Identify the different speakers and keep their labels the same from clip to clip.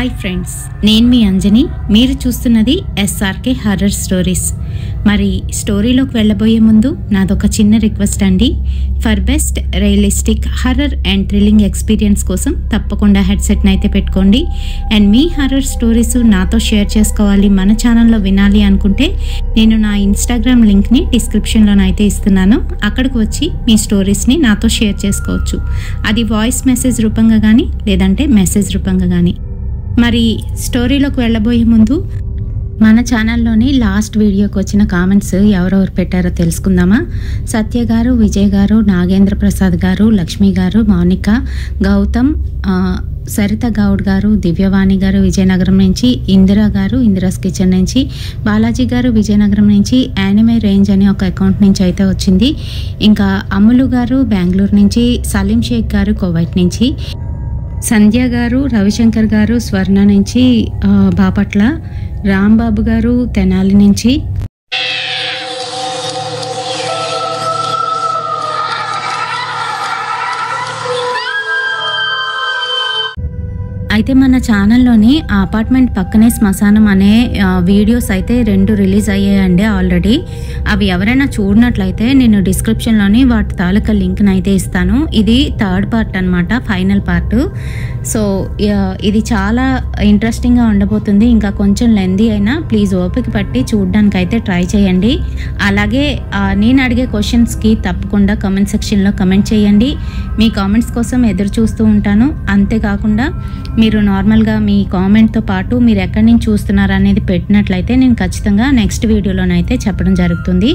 Speaker 1: Hi friends, నేను మీ అంజని. మీరు చూస్తున్నది ఎస్ఆర్కే హర్రర్ స్టోరీస్. మరి స్టోరీలోకి వెళ్ళబోయే ముందు నాదొక చిన్న రిక్వెస్ట్ అండి. For best realistic horror and thrilling experience కోసం తప్పకుండా హెడ్సెట్ని అయితే పెట్టుకోండి. అండ్ మీ హర్రర్ స్టోరీస్ నాతో షేర్ చేసుకోవాలి, మన ఛానల్లో వినాలి అనుకుంటే నేను నా ఇన్స్టాగ్రామ్ లింక్ని డిస్క్రిప్షన్లోనైతే ఇస్తున్నాను. అక్కడికి వచ్చి మీ స్టోరీస్ని నాతో షేర్ చేసుకోవచ్చు. అది వాయిస్ మెసేజ్ రూపంగా కానీ లేదంటే మెసేజ్ రూపంగా కానీ. మరి స్టోరీలోకి వెళ్ళబోయే ముందు మన ఛానల్లోని లాస్ట్ వీడియోకి వచ్చిన కామెంట్స్ ఎవరెవరు పెట్టారో తెలుసుకుందామా. సత్య గారు, విజయ్ గారు, నాగేంద్ర ప్రసాద్ గారు, లక్ష్మి గారు, మౌనిక, గౌతమ్, సరిత గౌడ్ గారు, దివ్యవాణి గారు విజయనగరం నుంచి, ఇందిరా గారు ఇందిరాస్ కిచెన్ నుంచి, బాలాజీ గారు విజయనగరం నుంచి, యానిమే రేంజ్ అనే ఒక అకౌంట్ నుంచి అయితే వచ్చింది. ఇంకా అమ్ములు గారు బెంగళూరు నుంచి, సలీం షేక్ గారు కువైట్ నుంచి, సంధ్య గారు, రవిశంకర్ గారు స్వర్ణ నుంచి బాపట్ల, రాంబాబు గారు తెనాలి నుంచి, అయితే మన ఛానల్లోని అపార్ట్మెంట్ పక్కనే శ్మశానం అనే వీడియోస్ అయితే 2 రిలీజ్ అయ్యాయండి ఆల్రెడీ. అవి ఎవరైనా చూడనట్లయితే నేను డిస్క్రిప్షన్లోని వాటి తాలూకా లింక్ని అయితే ఇస్తాను. ఇది 3rd పార్ట్ అనమాట, ఫైనల్ పార్ట్. సో ఇది చాలా ఇంట్రెస్టింగ్గా ఉండబోతుంది. ఇంకా కొంచెం లెందీ అయినా ప్లీజ్ ఓపిక పట్టి చూడడానికి అయితే ట్రై చేయండి. అలాగే నేను అడిగే క్వశ్చన్స్కి తప్పకుండా కమెంట్ సెక్షన్లో కమెంట్ చేయండి. మీ కామెంట్స్ కోసం ఎదురు చూస్తూ ఉంటాను. అంతేకాకుండా మీరు నార్మల్గా మీ కామెంట్తో పాటు మీరు ఎక్కడి నుంచి చూస్తున్నారు అనేది పెట్టినట్లయితే నేను ఖచ్చితంగా నెక్స్ట్ వీడియోలోనైతే చెప్పడం జరుగుతుంది.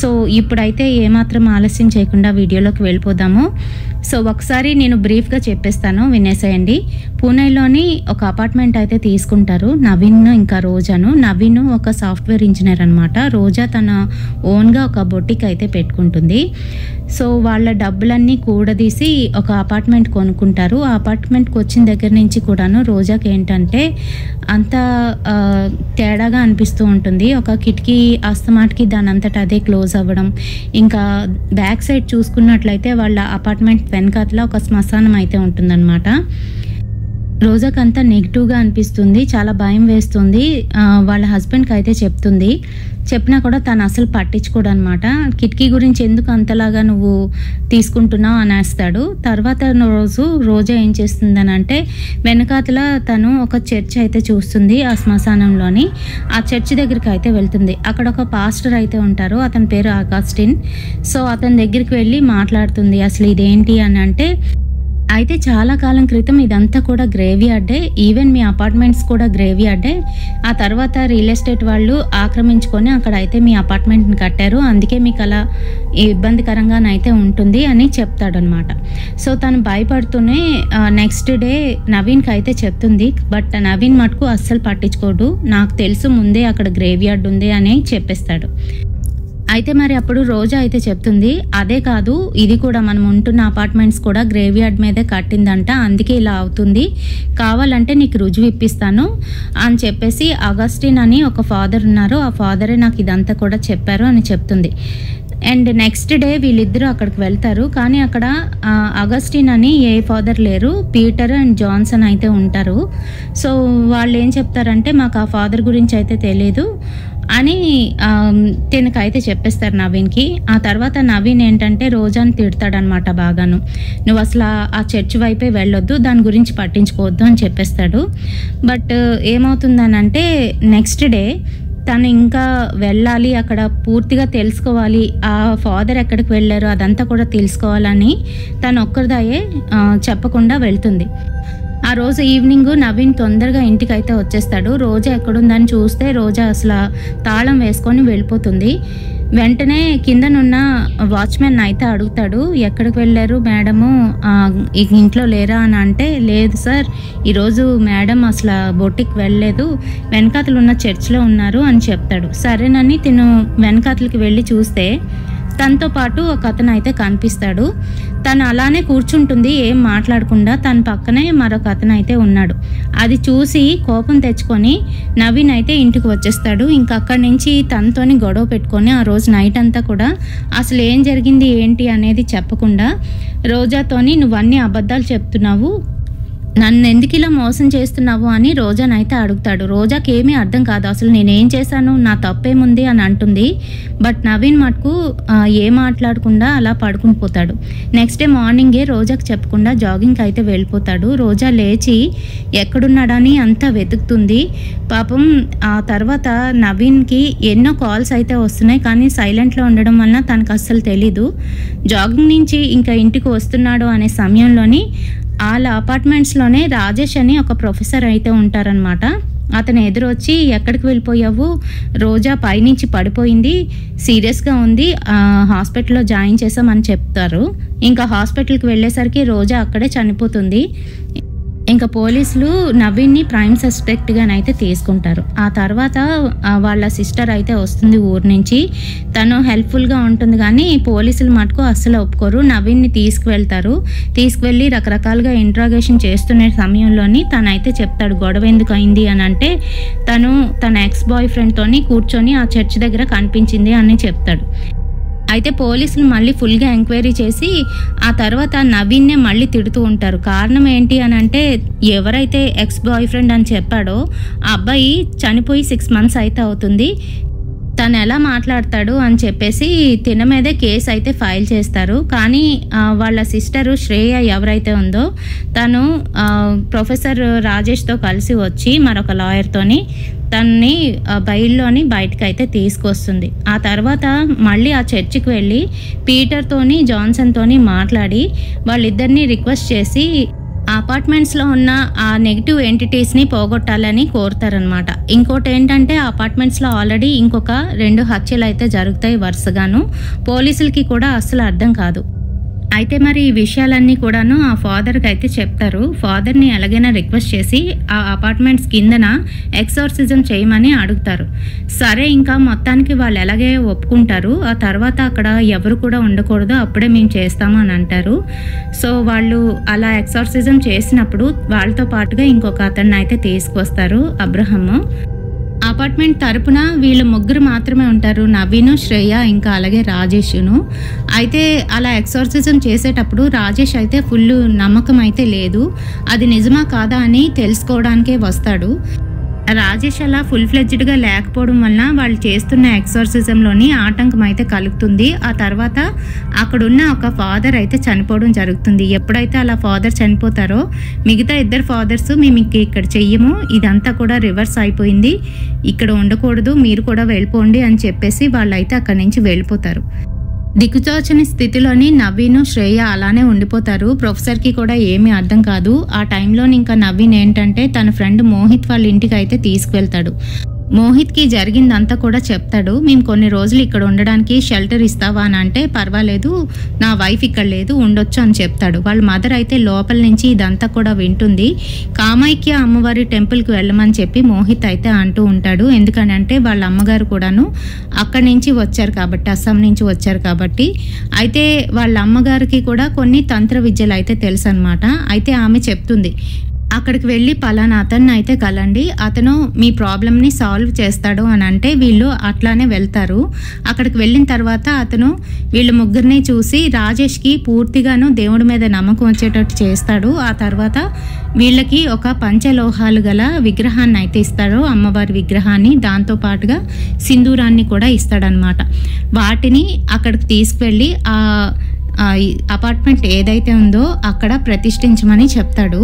Speaker 1: సో ఇప్పుడైతే ఏమాత్రం ఆలస్యం చేయకుండా వీడియోలోకి వెళ్ళిపోదాము. సో ఒకసారి నేను బ్రీఫ్గా చెప్పేస్తాను, వినేసేయండి. పూణేలోని ఒక అపార్ట్మెంట్ అయితే తీసుకుంటారు నవీన్ ఇంకా రోజాను. నవీన్ ఒక సాఫ్ట్వేర్ ఇంజనీర్ అనమాట. రోజా తన ఓన్గా ఒక బొటిక్ అయితే పెట్టుకుంటుంది. సో వాళ్ళ డబ్బులన్నీ కూడదీసి ఒక అపార్ట్మెంట్ కొనుక్కుంటారు. ఆ అపార్ట్మెంట్కి వచ్చిన దగ్గర నుంచి కూడాను రోజాకి ఏంటంటే అంత తేడాగా అనిపిస్తూ ఉంటుంది. ఒక కిటికీ అస్తమాటికి దాని అంతటా అదే క్లోజ్ అవ్వడం, ఇంకా బ్యాక్ సైడ్ చూసుకున్నట్లయితే వాళ్ళ అపార్ట్మెంట్ వెనకాతల ఒక శ్మశానం అయితే ఉంటుందన్నమాట. రోజాకి అంతా నెగిటివ్గా అనిపిస్తుంది, చాలా భయం వేస్తుంది. వాళ్ళ హస్బెండ్కి అయితే చెప్తుంది, చెప్పినా కూడా తను అసలు పట్టించుకోడు అనమాట. కిటికీ గురించి ఎందుకు అంతలాగా నువ్వు తీసుకుంటున్నావు అనేస్తాడు. తర్వాత రోజు రోజా ఏం చేస్తుందని అంటే వెనకాతల తను ఒక చర్చ్ అయితే చూస్తుంది ఆ శ్మశానంలోని. ఆ చర్చ్ దగ్గరికి అయితే వెళ్తుంది. అక్కడ ఒక పాస్టర్ అయితే ఉంటారు, అతని పేరు అగస్టిన్. సో అతని దగ్గరికి వెళ్ళి మాట్లాడుతుంది, అసలు ఇదేంటి అని అంటే అయితే చాలా కాలం క్రితం ఇదంతా కూడా గ్రేవ్ యార్డే, ఈవెన్ మీ అపార్ట్మెంట్స్ కూడా గ్రేవ్ యార్డే. ఆ తర్వాత రియల్ ఎస్టేట్ వాళ్ళు ఆక్రమించుకొని అక్కడ అయితే మీ అపార్ట్మెంట్ని కట్టారు, అందుకే మీకు అలా ఇబ్బందికరంగానైతే ఉంటుంది అని చెప్తాడనమాట. సో తను భయపడుతూనే నెక్స్ట్ డే నవీన్కి అయితే చెప్తుంది. బట్ నవీన్ మటుకు అస్సలు పట్టించుకోడు. నాకు తెలుసు ముందే అక్కడ గ్రేవ్ యార్డ్ ఉంది అని చెప్పేస్తాడు. అయితే మరి అప్పుడు రోజా అయితే చెప్తుంది, అదే కాదు ఇది కూడా మనం ఉంటున్న అపార్ట్మెంట్స్ కూడా గ్రేవ్ యార్డ్ మీదే కట్టిందంట, అందుకే ఇలా అవుతుంది, కావాలంటే నీకు రుజువు ఇప్పిస్తాను అని చెప్పేసి అగస్టిన్ అని ఒక ఫాదర్ ఉన్నారు, ఆ ఫాదరే నాకు ఇదంతా కూడా చెప్పారు అని చెప్తుంది. అండ్ నెక్స్ట్ డే వీళ్ళిద్దరూ అక్కడికి వెళ్తారు. కానీ అక్కడ అగస్టిన్ అని ఏ ఫాదర్ లేరు, పీటర్ అండ్ జాన్సన్ అయితే ఉంటారు. సో వాళ్ళు ఏం చెప్తారంటే మాకు ఆ ఫాదర్ గురించి అయితే తెలియదు అని తినకైతే చెప్పేస్తారు నవీన్కి. ఆ తర్వాత నవీన్ ఏంటంటే రోజాని తిడతాడనమాట బాగాను, నువ్వు అసలు ఆ చర్చ్ వైపే వెళ్ళొద్దు, దాని గురించి పట్టించుకోవద్దు అని చెప్పేస్తాడు. బట్ ఏమవుతుందనంటే నెక్స్ట్ డే తను ఇంకా వెళ్ళాలి, అక్కడ పూర్తిగా తెలుసుకోవాలి, ఆ ఫాదర్ ఎక్కడికి వెళ్ళారు అదంతా కూడా తెలుసుకోవాలని తను ఒక్కరిదాయే చెప్పకుండా వెళ్తుంది. ఆ రోజు ఈవినింగ్ నవీన్ తొందరగా ఇంటికి అయితే వచ్చేస్తాడు. రోజా ఎక్కడుందని చూస్తే రోజా అసలు తాళం వేసుకొని వెళ్ళిపోతుంది. వెంటనే కిందనున్న వాచ్మెన్ అయితే అడుగుతాడు, ఎక్కడికి వెళ్ళారు మేడము, ఇంట్లో లేరా అని అంటే లేదు సార్, ఈరోజు మేడం అసలు బొట్టికి వెళ్ళలేదు, వెనకాతలు ఉన్న చర్చ్లో ఉన్నారు అని చెప్తాడు. సరేనని తిను వెనకాతలకి వెళ్ళి చూస్తే తనతో పాటు ఒక అతను అయితే కనిపిస్తాడు. తను అలానే కూర్చుంటుంది ఏం మాట్లాడకుండా, తన పక్కనే మరొక అతను అయితే ఉన్నాడు. అది చూసి కోపం తెచ్చుకొని నవీన్ అయితే ఇంటికి వచ్చేస్తాడు. ఇంకా అక్కడి నుంచి తనతోని గొడవ పెట్టుకొని ఆ రోజు నైట్ అంతా కూడా అసలు ఏం జరిగింది ఏంటి అనేది చెప్పకుండా రోజాతోని నువ్వన్నీ అబద్ధాలు చెప్తున్నావు, నన్ను ఎందుకు ఇలా మోసం చేస్తున్నావు అని రోజానైతే అడుగుతాడు. రోజాకి ఏమీ అర్థం కాదు, అసలు నేనేం చేశాను, నా తప్పేముంది అని అంటుంది. బట్ నవీన్ మటుకు ఏం మాట్లాడకుండా అలా పడుకుని పోతాడు. నెక్స్ట్ డే మార్నింగే రోజాకి చెప్పకుండా జాగింగ్కి అయితే వెళ్ళిపోతాడు. రోజా లేచి ఎక్కడున్నాడని అంతా వెతుకుతుంది. పాపం ఆ తర్వాత నవీన్కి ఎన్నో కాల్స్ అయితే వస్తున్నాయి, కానీ సైలెంట్లో ఉండడం వలన తనకు అస్సలు తెలీదు. జాగింగ్ నుంచి ఇంకా ఇంటికి వస్తున్నాడు అనే సమయంలోని వాళ్ళ అపార్ట్మెంట్స్లోనే రాజేష్ అని ఒక ప్రొఫెసర్ అయితే ఉంటారనమాట. అతను ఎదురొచ్చి ఎక్కడికి వెళ్ళిపోయావు, రోజా పైనుంచి పడిపోయింది, సీరియస్గా ఉంది, హాస్పిటల్లో జాయిన్ చేసామని చెప్తారు. ఇంకా హాస్పిటల్కి వెళ్ళేసరికి రోజా అక్కడే చనిపోతుంది. ఇంకా పోలీసులు నవీన్ని ప్రైమ్ సస్పెక్ట్గానైతే తీసుకుంటారు. ఆ తర్వాత వాళ్ళ సిస్టర్ అయితే వస్తుంది ఊరు నుంచి. తను హెల్ప్ఫుల్గా ఉంటుంది, కానీ పోలీసులు మటుకు అస్సలు ఒప్పుకోరు. నవీన్ని తీసుకువెళ్ళి రకరకాలుగా ఇంట్రాగేషన్ చేస్తున్న సమయంలోని తనైతే చెప్తాడు గొడవ ఎందుకు అయింది అని అంటే, తను తన ఎక్స్ బాయ్ ఫ్రెండ్తోని కూర్చొని ఆ చర్చ్ దగ్గర కనిపించింది అని చెప్తాడు. అయితే పోలీసులు మళ్ళీ ఫుల్గా ఎంక్వైరీ చేసి ఆ తర్వాత నవీన్నే మళ్ళీ తిడుతూ ఉంటారు. కారణం ఏంటి అని అంటే, ఎవరైతే ఎక్స్ బాయ్ ఫ్రెండ్ అని చెప్పాడో ఆ అబ్బాయి చనిపోయి 6 months అయితే అవుతుంది, తను ఎలా మాట్లాడతాడు అని చెప్పేసి తిన మీదే కేసు అయితే ఫైల్ చేస్తారు. కానీ వాళ్ళ సిస్టరు శ్రేయ ఎవరైతే ఉందో తను ప్రొఫెసర్ రాజేష్తో కలిసి వచ్చి మరొక లాయర్తోని తనని బయటకు అయితే తీసుకొస్తుంది. ఆ తర్వాత మళ్ళీ ఆ చర్చికి వెళ్ళి పీటర్తోని జాన్సన్తోని మాట్లాడి వాళ్ళిద్దరిని రిక్వెస్ట్ చేసి అపార్ట్మెంట్స్లో ఉన్న ఆ నెగిటివ్ ఎంటిటీస్ని పోగొట్టాలని కోరుతారనమాట. ఇంకోటి ఏంటంటే అపార్ట్మెంట్స్లో ఆల్రెడీ ఇంకొక 2 హత్యలు అయితే జరుగుతాయి వరుసగాను. పోలీసులకి కూడా అస్సలు అర్థం కాదు. అయితే మరి ఈ విషయాలన్నీ కూడాను ఆ ఫాదర్కి అయితే చెప్తారు. ఫాదర్ని ఎలాగైనా రిక్వెస్ట్ చేసి ఆ అపార్ట్మెంట్స్ కిందన ఎక్సార్సిజం చేయమని అడుగుతారు. సరే ఇంకా మొత్తానికి వాళ్ళు ఎలాగే ఒప్పుకుంటారు. ఆ తర్వాత అక్కడ ఎవరు కూడా ఉండకూడదు, అప్పుడే మేము చేస్తాము అని అంటారు. సో వాళ్ళు అలా ఎక్సార్సిజం చేసినప్పుడు వాళ్ళతో పాటుగా ఇంకొక అతన్ని అయితే తీసుకొస్తారు, అబ్రహము. అపార్ట్మెంట్ తరపున వీళ్ళు 3 మాత్రమే ఉంటారు, నవీను, శ్రేయ, ఇంకా అలాగే రాజేష్ను. అయితే అలా ఎక్సార్సిజం చేసేటప్పుడు రాజేష్ అయితే ఫుల్ నమ్మకం అయితే లేదు, అది నిజమా కాదా అని తెలుసుకోవడానికే వస్తాడు. రాజేష్ అలా ఫుల్ ఫ్లెడ్జ్డ్గా లేకపోవడం వలన వాళ్ళు చేస్తున్న ఎక్సార్సిజంలోని ఆటంకం అయితే కలుగుతుంది. ఆ తర్వాత అక్కడున్న ఒక ఫాదర్ అయితే చనిపోవడం జరుగుతుంది. ఎప్పుడైతే అలా ఫాదర్ చనిపోతారో మిగతా 2 ఫాదర్స్ మేము ఇక్కడ చెయ్యము, ఇదంతా కూడా రివర్స్ అయిపోయింది, ఇక్కడ ఉండకూడదు, మీరు కూడా వెళ్ళిపోండి అని చెప్పేసి వాళ్ళైతే అక్కడి నుంచి వెళ్ళిపోతారు. దిక్కుతోచని స్థితిలోని నవీను, శ్రేయ అలానే ఉండిపోతారు. ప్రొఫెసర్కి కూడా ఏమీ అర్థం కాదు. ఆ టైంలో ఇంకా నవీన్ ఏంటంటే తన ఫ్రెండ్ మోహిత్ వాళ్ళ ఇంటికి అయితే తీసుకువెళ్తాడు. మోహిత్కి జరిగిందంతా కూడా చెప్తాడు. మేము కొన్ని రోజులు ఇక్కడ ఉండడానికి షెల్టర్ ఇస్తావా అని అంటే, పర్వాలేదు, నా వైఫ్ ఇక్కడ లేదు, ఉండొచ్చు అని చెప్తాడు. వాళ్ళ మదర్ అయితే లోపల నుంచి ఇదంతా కూడా వింటుంది. కామాఖ్య అమ్మవారి టెంపుల్కి వెళ్ళమని చెప్పి మోహిత్ అయితే అంటూ ఉంటాడు. ఎందుకనంటే వాళ్ళ అమ్మగారు కూడాను అక్కడి నుంచి వచ్చారు కాబట్టి, అస్సాం నుంచి వచ్చారు కాబట్టి. అయితే వాళ్ళ అమ్మగారికి కూడా కొన్ని తంత్ర విద్యలు అయితే తెలుసు అనమాట. అయితే ఆమె చెప్తుంది, అక్కడికి వెళ్ళి పలానా అతన్ని అయితే కలండి, అతను మీ ప్రాబ్లమ్ని సాల్వ్ చేస్తాడు అని అంటే వీళ్ళు అట్లానే వెళ్తారు. అక్కడికి వెళ్ళిన తర్వాత అతను వీళ్ళు 3 చూసి రాజేష్కి పూర్తిగాను దేవుడి మీద నమ్మకం వచ్చేటట్టు చేస్తాడు. ఆ తర్వాత వీళ్ళకి ఒక పంచలోహాలు గల విగ్రహాన్ని అయితే ఇస్తాడు, అమ్మవారి విగ్రహాన్ని, దాంతోపాటుగా సింధూరాన్ని కూడా ఇస్తాడనమాట. వాటిని అక్కడికి తీసుకువెళ్ళి ఆ అపార్ట్మెంట్ ఏదైతే ఉందో అక్కడ ప్రతిష్ఠించమని చెప్తాడు.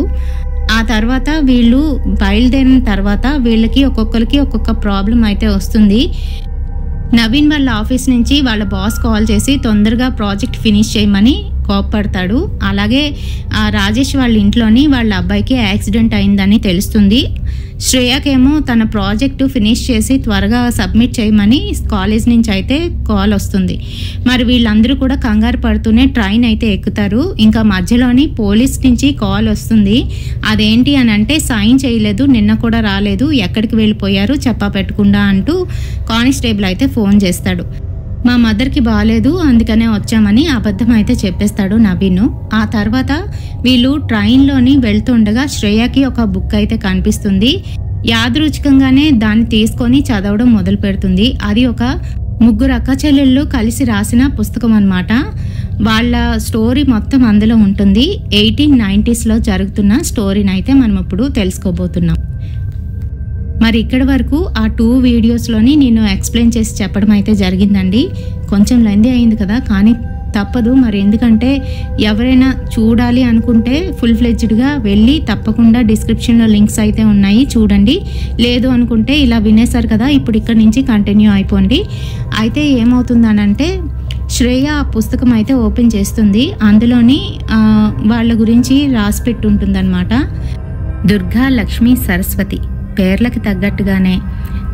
Speaker 1: ఆ తర్వాత వీళ్ళు బయలుదేరిన తర్వాత వీళ్ళకి ఒక్కొక్కరికి ఒక్కొక్క ప్రాబ్లం అయితే వస్తుంది. నవీన్ వాళ్ళ ఆఫీస్ నుంచి వాళ్ళ బాస్ కాల్ చేసి తొందరగా ప్రాజెక్ట్ ఫినిష్ చేయమని కోప్పడతాడు. అలాగే రాజేష్ వాళ్ళ ఇంట్లోని వాళ్ళ అబ్బాయికి యాక్సిడెంట్ అయిందని తెలుస్తుంది. శ్రేయకేమో తన ప్రాజెక్టు ఫినిష్ చేసి త్వరగా సబ్మిట్ చేయమని కాలేజ్ నుంచి అయితే కాల్ వస్తుంది. మరి వీళ్ళందరూ కూడా కంగారు పడుతూనే ట్రైన్ అయితే ఎక్కుతారు. ఇంకా మధ్యలోని పోలీస్ నుంచి కాల్ వస్తుంది. అదేంటి అని అంటే, సైన్ చేయలేదు, నిన్న కూడా రాలేదు, ఎక్కడికి వెళ్ళిపోయారు చెప్పా పెట్టకుండా అంటూ కానిస్టేబుల్ అయితే ఫోన్ చేస్తాడు. మా మదర్కి బాగాలేదు, అందుకనే వచ్చామని అబద్ధం అయితే చెప్పేస్తాడు నవీన్. ఆ తర్వాత వీళ్ళు ట్రైన్లోని వెళ్తుండగా శ్రేయకి ఒక బుక్ అయితే కనిపిస్తుంది. యాదృచ్ఛికంగానే దాన్ని తీసుకొని చదవడం మొదలు పెడుతుంది. అది ఒక 3 అక్క చెల్లెళ్ళు కలిసి రాసిన పుస్తకం అన్నమాట. వాళ్ళ స్టోరీ మొత్తం అందులో ఉంటుంది. 1890s జరుగుతున్న స్టోరీని అయితే మనం ఇప్పుడు తెలుసుకోబోతున్నాం. మరి ఇక్కడి వరకు ఆ 2 వీడియోస్లోని నేను ఎక్స్ప్లెయిన్ చేసి చెప్పడం అయితే జరిగిందండి. కొంచెం లెందీ అయింది కదా, కానీ తప్పదు. మరి ఎందుకంటే ఎవరైనా చూడాలి అనుకుంటే ఫుల్ ఫ్లెడ్జ్డ్గా వెళ్ళి తప్పకుండా డిస్క్రిప్షన్లో లింక్స్ అయితే ఉన్నాయి, చూడండి. లేదు అనుకుంటే ఇలా వినేశారు కదా, ఇప్పుడు ఇక్కడ నుంచి కంటిన్యూ అయిపోండి. అయితే ఏమవుతుందనంటే శ్రేయ ఆ పుస్తకం అయితే ఓపెన్ చేస్తుంది. అందులోని వాళ్ళ గురించి రాసి పెట్టి ఉంటుందన్నమాట. దుర్గా, లక్ష్మి, సరస్వతి పేర్లకు తగ్గట్టుగానే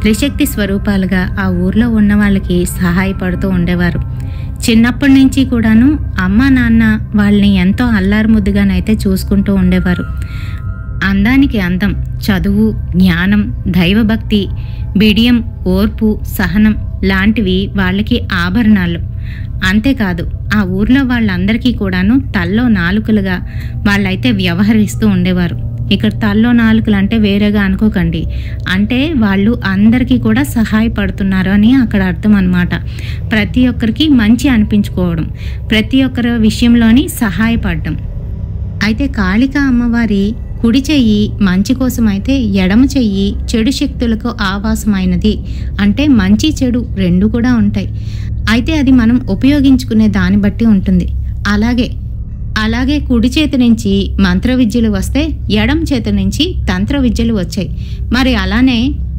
Speaker 1: త్రిశక్తి స్వరూపాలుగా ఆ ఊర్లో ఉన్న వాళ్ళకి సహాయపడుతూ ఉండేవారు. చిన్నప్పటి నుంచి కూడాను అమ్మ నాన్న వాళ్ళని ఎంతో అల్లారుముద్దుగానైతే చూసుకుంటూ ఉండేవారు. అందానికి అందం, చదువు, జ్ఞానం, దైవభక్తి, బిడియం, ఓర్పు, సహనం లాంటివి వాళ్ళకి ఆభరణాలు. అంతేకాదు ఆ ఊర్లో వాళ్ళందరికీ కూడాను తల్లో నాలుకలుగా వాళ్ళైతే వ్యవహరిస్తూ ఉండేవారు. ఇక్కడ తల్లో నాలుకలు అంటే వేరేగా అనుకోకండి, అంటే వాళ్ళు అందరికీ కూడా సహాయపడుతున్నారు అని అక్కడ అర్థం అన్నమాట. ప్రతి ఒక్కరికి మంచి అనిపించుకోవడం, ప్రతి ఒక్కరి విషయంలోని సహాయపడడం. అయితే కాళికా అమ్మవారి కుడి చెయ్యి మంచి కోసం అయితే, ఎడమ చెయ్యి చెడు శక్తులకు ఆవాసమైనది. అంటే మంచి చెడు రెండు కూడా ఉంటాయి. అయితే అది మనం ఉపయోగించుకునే దాన్ని బట్టి ఉంటుంది. అలాగే కుడి చేతి నుంచి మంత్ర విద్యలు వస్తే ఎడమ చేతి నుంచి తంత్ర విద్యలు వచ్చాయి. మరి అలానే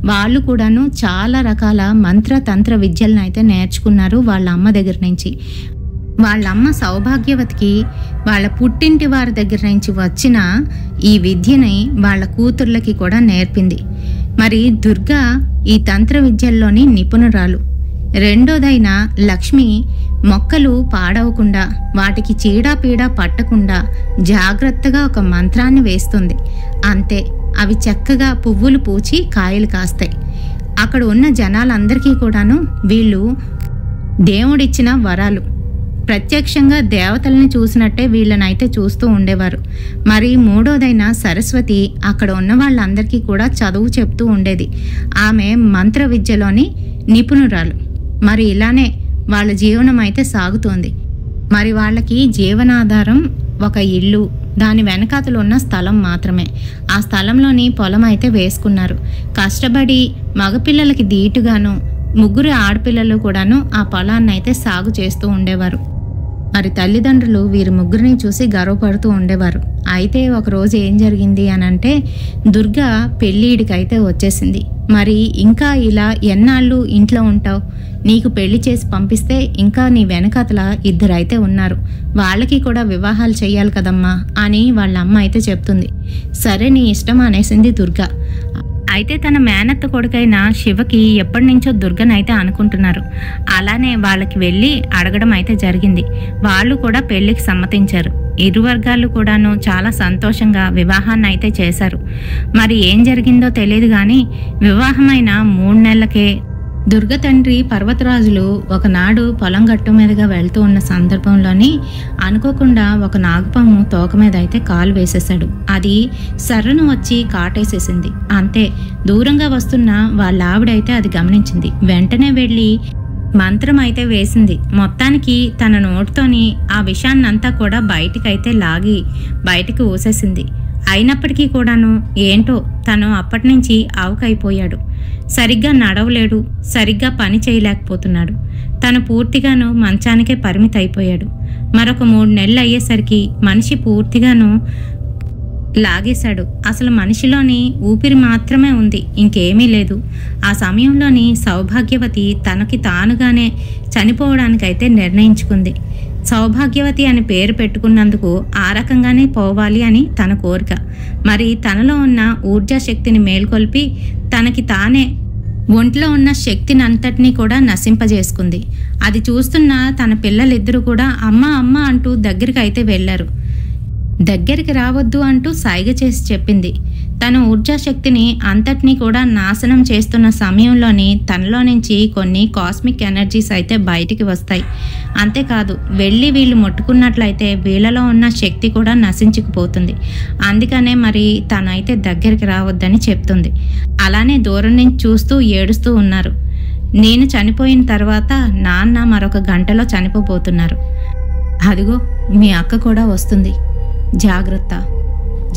Speaker 1: వాళ్ళు కూడాను చాలా రకాల మంత్ర తంత్ర విద్యలను అయితే నేర్చుకున్నారు వాళ్ళ అమ్మ దగ్గర నుంచి. వాళ్ళమ్మ సౌభాగ్యవతికి వాళ్ళ పుట్టింటి వారి దగ్గర నుంచి వచ్చిన ఈ విద్యని వాళ్ళ కూతుర్లకి కూడా నేర్పింది. మరి దుర్గా ఈ తంత్ర విద్యల్లోని నిపుణురాలు. రెండోదైన లక్ష్మి మొక్కలు పాడవకుండా, వాటికి చీడపీడ పట్టకుండా జాగ్రత్తగా ఒక మంత్రాన్ని వేస్తుంది. అంతే, అవి చక్కగా పువ్వులు పూచి కాయలు కాస్తాయి. అక్కడ ఉన్న జనాలందరికీ కూడాను వీళ్ళు దేవుడిచ్చిన వరాలు. ప్రత్యక్షంగా దేవతల్ని చూసినట్టే వీళ్ళనైతే చూస్తూ ఉండేవారు. మరి మూడోదైన సరస్వతి అక్కడ ఉన్న వాళ్ళందరికీ కూడా చదువు చెప్తూ ఉండేది. ఆమె మంత్ర విద్యలోని నిపుణురాలు. మరి ఇలానే వాళ్ళ జీవనం అయితే సాగుతోంది. మరి వాళ్ళకి జీవనాధారం ఒక ఇల్లు, దాని వెనకాతలు ఉన్న స్థలం మాత్రమే. ఆ స్థలంలోని పొలం అయితే వేసుకున్నారు. కష్టపడి మగపిల్లలకి దీటుగాను 3 ఆడపిల్లలు కూడాను ఆ పొలాన్ని అయితే సాగు చేస్తూ ఉండేవారు. మరి తల్లిదండ్రులు వీరి ముగ్గురిని చూసి గర్వపడుతూ ఉండేవారు. అయితే ఒకరోజు ఏం జరిగింది అనంటే దుర్గా పెళ్ళిడికైతే వచ్చేసింది. మరి ఇంకా ఇలా ఎన్నాళ్ళు ఇంట్లో ఉంటావు, నీకు పెళ్లి చేసి పంపిస్తే ఇంకా నీ వెనకాతల 2 అయితే ఉన్నారు, వాళ్ళకి కూడా వివాహాలు చెయ్యాలి కదమ్మా అని వాళ్ళ అమ్మ అయితే చెప్తుంది. సరే నీ ఇష్టం అనేసింది దుర్గా. అయితే తన మేనత్త కొడుకైన శివకి ఎప్పటి నుంచో దుర్గనైతే అనుకుంటున్నారు. అలానే వాళ్ళకి వెళ్ళి అడగడం అయితే జరిగింది. వాళ్ళు కూడా పెళ్లికి సమ్మతించారు. ఇరు వర్గాలు కూడాను చాలా సంతోషంగా వివాహాన్ని అయితే చేశారు. మరి ఏం జరిగిందో తెలియదు కానీ వివాహమైన 3 నెలలకే దుర్గ తండ్రి పర్వతరాజులు ఒకనాడు పొలం గట్టు మీదుగా వెళ్తూ ఉన్న సందర్భంలోని అనుకోకుండా ఒక నాగపాము తోక మీద అయితే కాలు వేసేశాడు. అది సర్రను వచ్చి కాటేసేసింది. అంతే, దూరంగా వస్తున్న వాళ్ళ ఆవిడైతే అది గమనించింది. వెంటనే వెళ్ళి మంత్రం అయితే వేసింది. మొత్తానికి తన నోటితోని ఆ విషాన్నంతా కూడా బయటికైతే లాగి బయటికి ఊసేసింది. అయినప్పటికీ కూడాను ఏంటో తను అప్పటి నుంచి ఆవుకైపోయాడు. సరిగ్గా నడవలేడు, సరిగ్గా పని చేయలేకపోతున్నాడు. తను పూర్తిగాను మంచానికే పరిమితి అయిపోయాడు. మరొక 3 నెలలు అయ్యేసరికి మనిషి పూర్తిగాను లాగేశాడు. అసలు మనిషిలోని ఊపిరి మాత్రమే ఉంది, ఇంకేమీ లేదు. ఆ సమయంలోని సౌభాగ్యవతి తనకి తానుగానే చనిపోవడానికైతే నిర్ణయించుకుంది. సౌభాగ్యవతి అని పేరు పెట్టుకున్నందుకు ఆ రకంగానే పోవాలి అని తన కోరిక. మరి తనలో ఉన్న ఊర్జాశక్తిని మేల్కొల్పి తనకి తానే ఒంట్లో ఉన్న శక్తిని అంతటినీ కూడా నశింపజేసుకుంది. అది చూస్తున్న తన పిల్లలిద్దరూ కూడా అమ్మ అమ్మ అంటూ దగ్గరికి అయితే వెళ్ళారు. దగ్గరికి రావద్దు అంటూ సైగ చేసి చెప్పింది. తన ఊర్జాశక్తిని అంతటినీ కూడా నాశనం చేస్తున్న సమయంలోని తనలో నుంచి కొన్ని కాస్మిక్ ఎనర్జీస్ అయితే బయటికి వస్తాయి. అంతేకాదు వెళ్ళి వీళ్ళు ముట్టుకున్నట్లయితే వీళ్ళలో ఉన్న శక్తి కూడా నశించుకుపోతుంది. అందుకనే మరి తనైతే దగ్గరికి రావద్దని చెప్తుంది. అలానే దూరం నుంచి చూస్తూ ఏడుస్తూ ఉన్నారు. నేను చనిపోయిన తర్వాత నాన్న మరొక గంటలో చనిపోతున్నారు. అదిగో మీ అక్క కూడా వస్తుంది.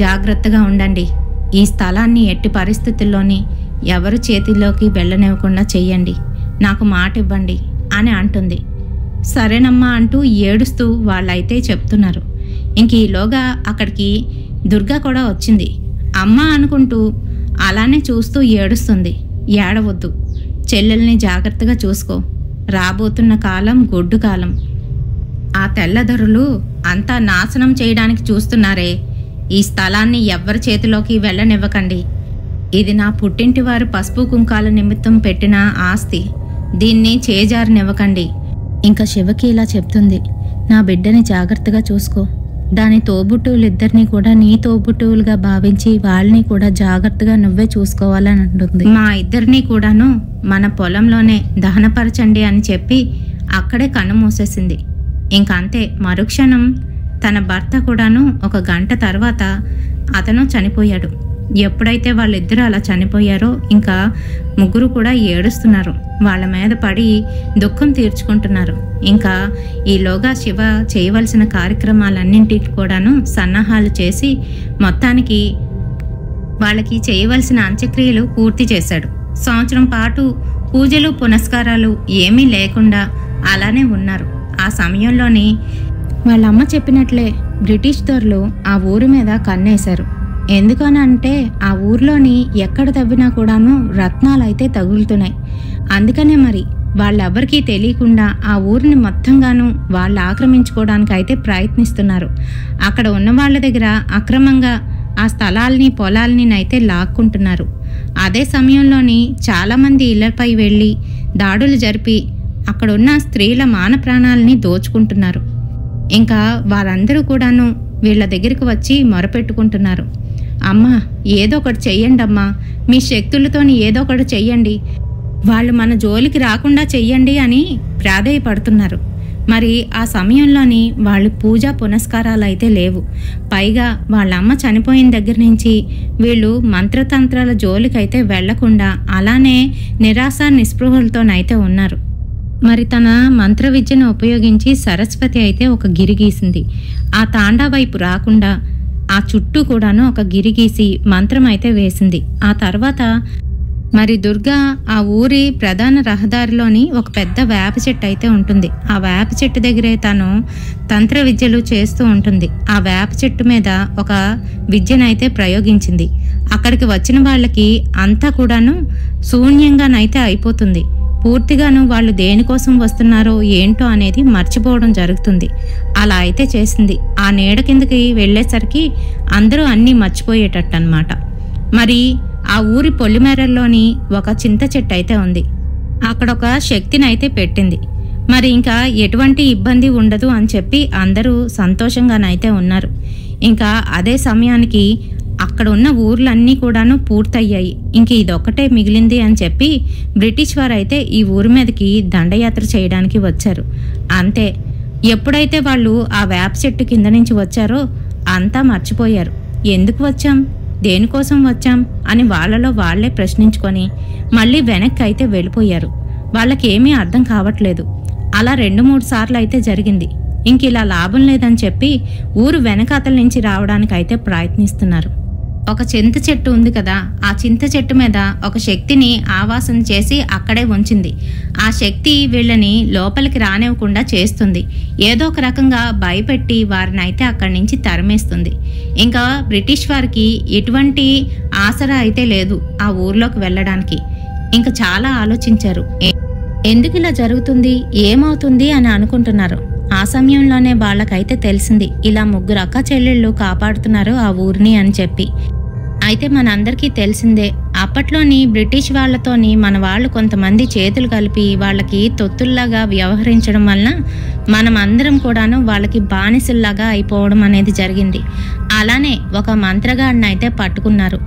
Speaker 1: జాగ్రత్తగా ఉండండి. ఈ స్థలాన్ని ఎట్టి పరిస్థితుల్లోని ఎవరి చేతిలోకి వెళ్ళనివ్వకుండా చెయ్యండి. నాకు మాట ఇవ్వండి అని అంటుంది. సరేనమ్మా అంటూ ఏడుస్తూ వాళ్ళైతే చెప్తున్నారు. ఇంక ఈలోగా అక్కడికి దుర్గా కూడా వచ్చింది. అమ్మ అనుకుంటూ అలానే చూస్తూ ఏడుస్తుంది. ఏడవద్దు, చెల్లెల్ని జాగ్రత్తగా చూసుకో. రాబోతున్న కాలం గొడ్డు కాలం. ఆ తెల్లదొరలు అంతా నాశనం చేయడానికి చూస్తున్నారే. ఈ స్థలాన్ని ఎవ్వరి చేతిలోకి వెళ్ళనివ్వకండి. ఇది నా పుట్టింటి వారు పసుపు కుంకాల నిమిత్తం పెట్టిన ఆస్తి. దీన్ని చేజారనివ్వకండి. ఇంకా శివకి ఇలా చెప్తుంది, నా బిడ్డని జాగ్రత్తగా చూసుకో. దాని తోబుట్టువులిద్దరినీ కూడా నీ తోబుట్టువులుగా భావించి వాళ్ళని కూడా జాగ్రత్తగా నువ్వే చూసుకోవాలని అంటుంది. మా ఇద్దరినీ కూడాను మన పొలంలోనే దహనపరచండి అని చెప్పి అక్కడే కన్ను మూసేసింది. ఇంకంతే, మరుక్షణం తన భర్త కూడాను 1 గంట తర్వాత అతను చనిపోయాడు. ఎప్పుడైతే వాళ్ళిద్దరూ అలా చనిపోయారో ఇంకా ముగ్గురు కూడా ఏడుస్తున్నారు. వాళ్ళ మీద పడి దుఃఖం తీర్చుకుంటున్నారు. ఇంకా ఈలోగా శివ చేయవలసిన కార్యక్రమాలన్నింటికి కూడాను సన్నాహాలు చేసి మొత్తానికి వాళ్ళకి చేయవలసిన అంత్యక్రియలు పూర్తి చేశాడు. సంవత్సరం పాటు పూజలు పునస్కారాలు ఏమీ లేకుండా అలానే ఉన్నారు. ఆ సమయంలోని వాళ్ళమ్మ చెప్పినట్లే బ్రిటిష్ దొరలు ఆ ఊరి మీద కన్నేశారు. ఎందుకనంటే ఆ ఊర్లోని ఎక్కడ తవ్వినా కూడాను రత్నాలైతే తగులుతున్నాయి. అందుకనే మరి వాళ్ళెవ్వరికీ తెలియకుండా ఆ ఊరిని మొత్తంగాను వాళ్ళు ఆక్రమించుకోవడానికి అయితే ప్రయత్నిస్తున్నారు. అక్కడ ఉన్న వాళ్ళ దగ్గర అక్రమంగా ఆ స్థలాల్ని పొలాల్ని అయితే లాక్కుంటున్నారు. అదే సమయంలోని చాలామంది ఇళ్లపై వెళ్ళి దాడులు జరిపి అక్కడున్న స్త్రీల మాన ప్రాణాలని దోచుకుంటున్నారు. ఇంకా వారందరూ కూడాను వీళ్ళ దగ్గరికి వచ్చి మొరపెట్టుకుంటున్నారు. అమ్మా, ఏదో ఒకటి చెయ్యండి అమ్మా, మీ శక్తులతోని ఏదో ఒకటి చెయ్యండి, వాళ్ళు మన జోలికి రాకుండా చెయ్యండి అని ప్రాధేయపడుతున్నారు. మరి ఆ సమయంలోని వాళ్ళు పూజా పునస్కారాలు అయితే లేవు. పైగా వాళ్ళమ్మ చనిపోయిన దగ్గర నుంచి వీళ్ళు మంత్రతంత్రాల జోలికైతే వెళ్లకుండా అలానే నిరాశ నిస్పృహలతోనైతే ఉన్నారు. మరి తన మంత్ర విద్యను ఉపయోగించి సరస్వతి అయితే ఒక గిరి గీసింది. ఆ తాండా వైపు రాకుండా ఆ చుట్టూ కూడాను ఒక గిరి గీసి మంత్రం అయితే వేసింది. ఆ తర్వాత మరి దుర్గా ఆ ఊరి ప్రధాన రహదారిలోని ఒక పెద్ద వేప చెట్టు అయితే ఉంటుంది. ఆ వేప చెట్టు దగ్గరే తను తంత్ర విద్యలు చేస్తూ ఉంటుంది. ఆ వేప చెట్టు మీద ఒక విద్యనైతే ప్రయోగించింది. అక్కడికి వచ్చిన వాళ్ళకి అంతా కూడాను శూన్యంగానైతే అయిపోతుంది. పూర్తిగాను వాళ్ళు దేనికోసం వస్తున్నారో ఏంటో అనేది మర్చిపోవడం జరుగుతుంది. అలా అయితే చేసింది. ఆ నీడ కిందకి వెళ్ళేసరికి అందరూ అన్నీ మర్చిపోయేటట్టు అన్నమాట. మరి ఆ ఊరి పొలిమేరల్లోని ఒక చింత చెట్టు అయితే ఉంది. అక్కడ ఒక శక్తిని అయితే పెట్టింది. మరి ఇంకా ఎటువంటి ఇబ్బంది ఉండదు అని చెప్పి అందరూ సంతోషంగానైతే ఉన్నారు. ఇంకా అదే సమయానికి అక్కడ ఉన్న ఊర్లన్నీ కూడాను పూర్తయ్యాయి. ఇంక ఇదొక్కటే మిగిలింది అని చెప్పి బ్రిటిష్ వారైతే ఈ ఊరి మీదకి దండయాత్ర చేయడానికి వచ్చారు. అంతే, ఎప్పుడైతే వాళ్ళు ఆ వేప చెట్టు కింద నుంచి వచ్చారో అంతా మర్చిపోయారు. ఎందుకు వచ్చాం, దేనికోసం వచ్చాం అని వాళ్ళలో వాళ్లే ప్రశ్నించుకొని మళ్ళీ వెనక్కి అయితే వెళ్ళిపోయారు. వాళ్ళకేమీ అర్థం కావట్లేదు. అలా 2-3 సార్లు అయితే జరిగింది. ఇంక ఇలా లాభం లేదని చెప్పి ఊరు వెనకాతల నుంచి రావడానికి అయితే ప్రయత్నిస్తున్నారు. ఒక చింత చెట్టు ఉంది కదా, ఆ చింత చెట్టు మీద ఒక శక్తిని ఆవాసం చేసి అక్కడే ఉంచింది. ఆ శక్తి వీళ్ళని లోపలికి రానివ్వకుండా చేస్తుంది. ఏదో ఒక రకంగా భయపెట్టి వారిని అయితే అక్కడి నుంచి తరిమేస్తుంది. ఇంకా బ్రిటిష్ వారికి ఎటువంటి ఆసరా అయితే లేదు ఆ ఊర్లోకి వెళ్ళడానికి. ఇంకా చాలా ఆలోచించారు, ఎందుకు ఇలా జరుగుతుంది, ఏమవుతుంది అని అనుకుంటున్నారు. ఆ సమయంలోనే వాళ్ళకైతే తెలిసింది, ఇలా 3 అక్క చెల్లెళ్ళు కాపాడుతున్నారు ఆ ఊరిని అని చెప్పి. అయితే మనందరికీ తెలిసిందే, అప్పట్లోని బ్రిటిష్ వాళ్లతోని మన వాళ్ళు కొంతమంది చేతులు కలిపి వాళ్ళకి తొత్తుల్లాగా వ్యవహరించడం వలన మనం అందరం కూడాను వాళ్ళకి బానిసల్లాగా అయిపోవడం అనేది జరిగింది. అలానే ఒక మంత్రగాడిని అయితే పట్టుకున్నారు.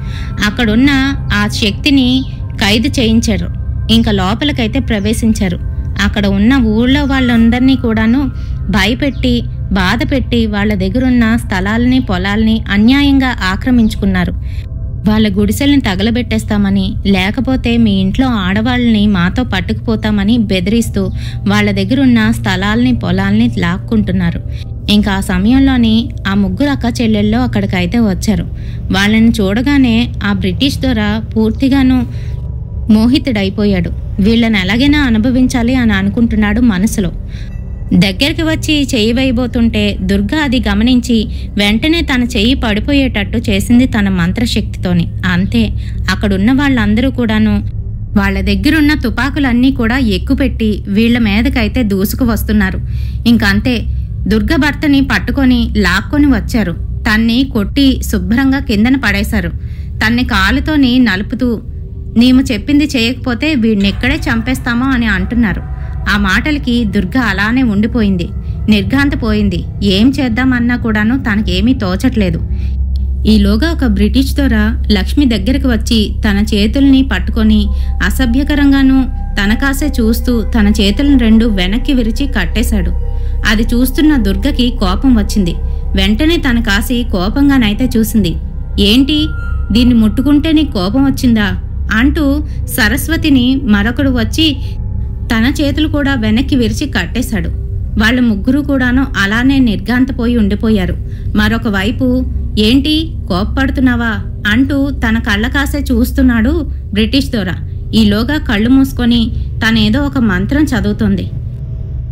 Speaker 1: అక్కడున్న ఆ శక్తిని ఖైదు చేయించారు. ఇంకా లోపలికైతే ప్రవేశించారు. అక్కడ ఉన్న ఊళ్ళో వాళ్ళందరినీ కూడాను భయపెట్టి బాధ పెట్టి వాళ్ళ దగ్గరున్న స్థలాలని పొలాల్ని అన్యాయంగా ఆక్రమించుకున్నారు. వాళ్ళ గుడిసెల్ని తగలబెట్టేస్తామని, లేకపోతే మీ ఇంట్లో ఆడవాళ్ళని మాతో పట్టుకుపోతామని బెదిరిస్తూ వాళ్ళ దగ్గరున్న స్థలాల్ని పొలాల్ని లాక్కుంటున్నారు. ఇంకా ఆ సమయంలోని ఆ ముగ్గురు అక్క చెల్లెల్లో అక్కడికైతే వచ్చారు. వాళ్ళని చూడగానే ఆ బ్రిటిష్ దొర పూర్తిగాను మోహితుడైపోయాడు. వీళ్ళని ఎలాగైనా అనుభవించాలి అని అనుకుంటున్నాడు మనసులో. దగ్గరికి వచ్చి చెయ్యి వేయబోతుంటే దుర్గా అది గమనించి వెంటనే తన చెయ్యి పడిపోయేటట్టు చేసింది తన మంత్రశక్తితోని. అంతే, అక్కడున్న వాళ్ళందరూ కూడాను వాళ్ళ దగ్గరున్న తుపాకులన్నీ కూడా ఎక్కుపెట్టి వీళ్ల మీదకైతే దూసుకు వస్తున్నారు. ఇంకంతే, దుర్గ భర్తని పట్టుకొని లాక్కొని వచ్చారు. తన్ని కొట్టి శుభ్రంగా కిందన పడేశారు. తన్ని కాలుతోని నలుపుతూ, నీవు చెప్పింది చేయకపోతే వీడినెక్కడే చంపేస్తామో అని అంటున్నారు. ఆ మాటలకి దుర్గ అలానే ఉండిపోయింది, నిర్ఘాంతపోయింది. ఏం చేద్దామన్నా కూడాను తనకేమీ తోచట్లేదు. ఈలోగా ఒక బ్రిటిష్ దొర లక్ష్మి దగ్గరకు వచ్చి తన చేతుల్ని పట్టుకొని అసభ్యకరంగానూ తనకాసే చూస్తూ తన చేతులను రెండు వెనక్కి విరిచి కట్టేశాడు. అది చూస్తున్న దుర్గకి కోపం వచ్చింది. వెంటనే తన కాసి కోపంగానైతే చూసింది. ఏంటి, దీన్ని ముట్టుకుంటే నీ కోపం వచ్చిందా అంటూ సరస్వతిని మరొకడు వచ్చి తన చేతులు కూడా వెనక్కి విరిచి కట్టేశాడు. వాళ్ళ ముగ్గురు కూడాను అలానే నిర్ఘాంతపోయి ఉండిపోయారు. మరొక వైపు, ఏంటి కోప్పడుతున్నావా అంటూ తన కళ్ళ కాసే చూస్తున్నాడు బ్రిటిష్ దొర. ఈలోగా కళ్ళు మూసుకొని తనేదో ఒక మంత్రం చదువుతుంది.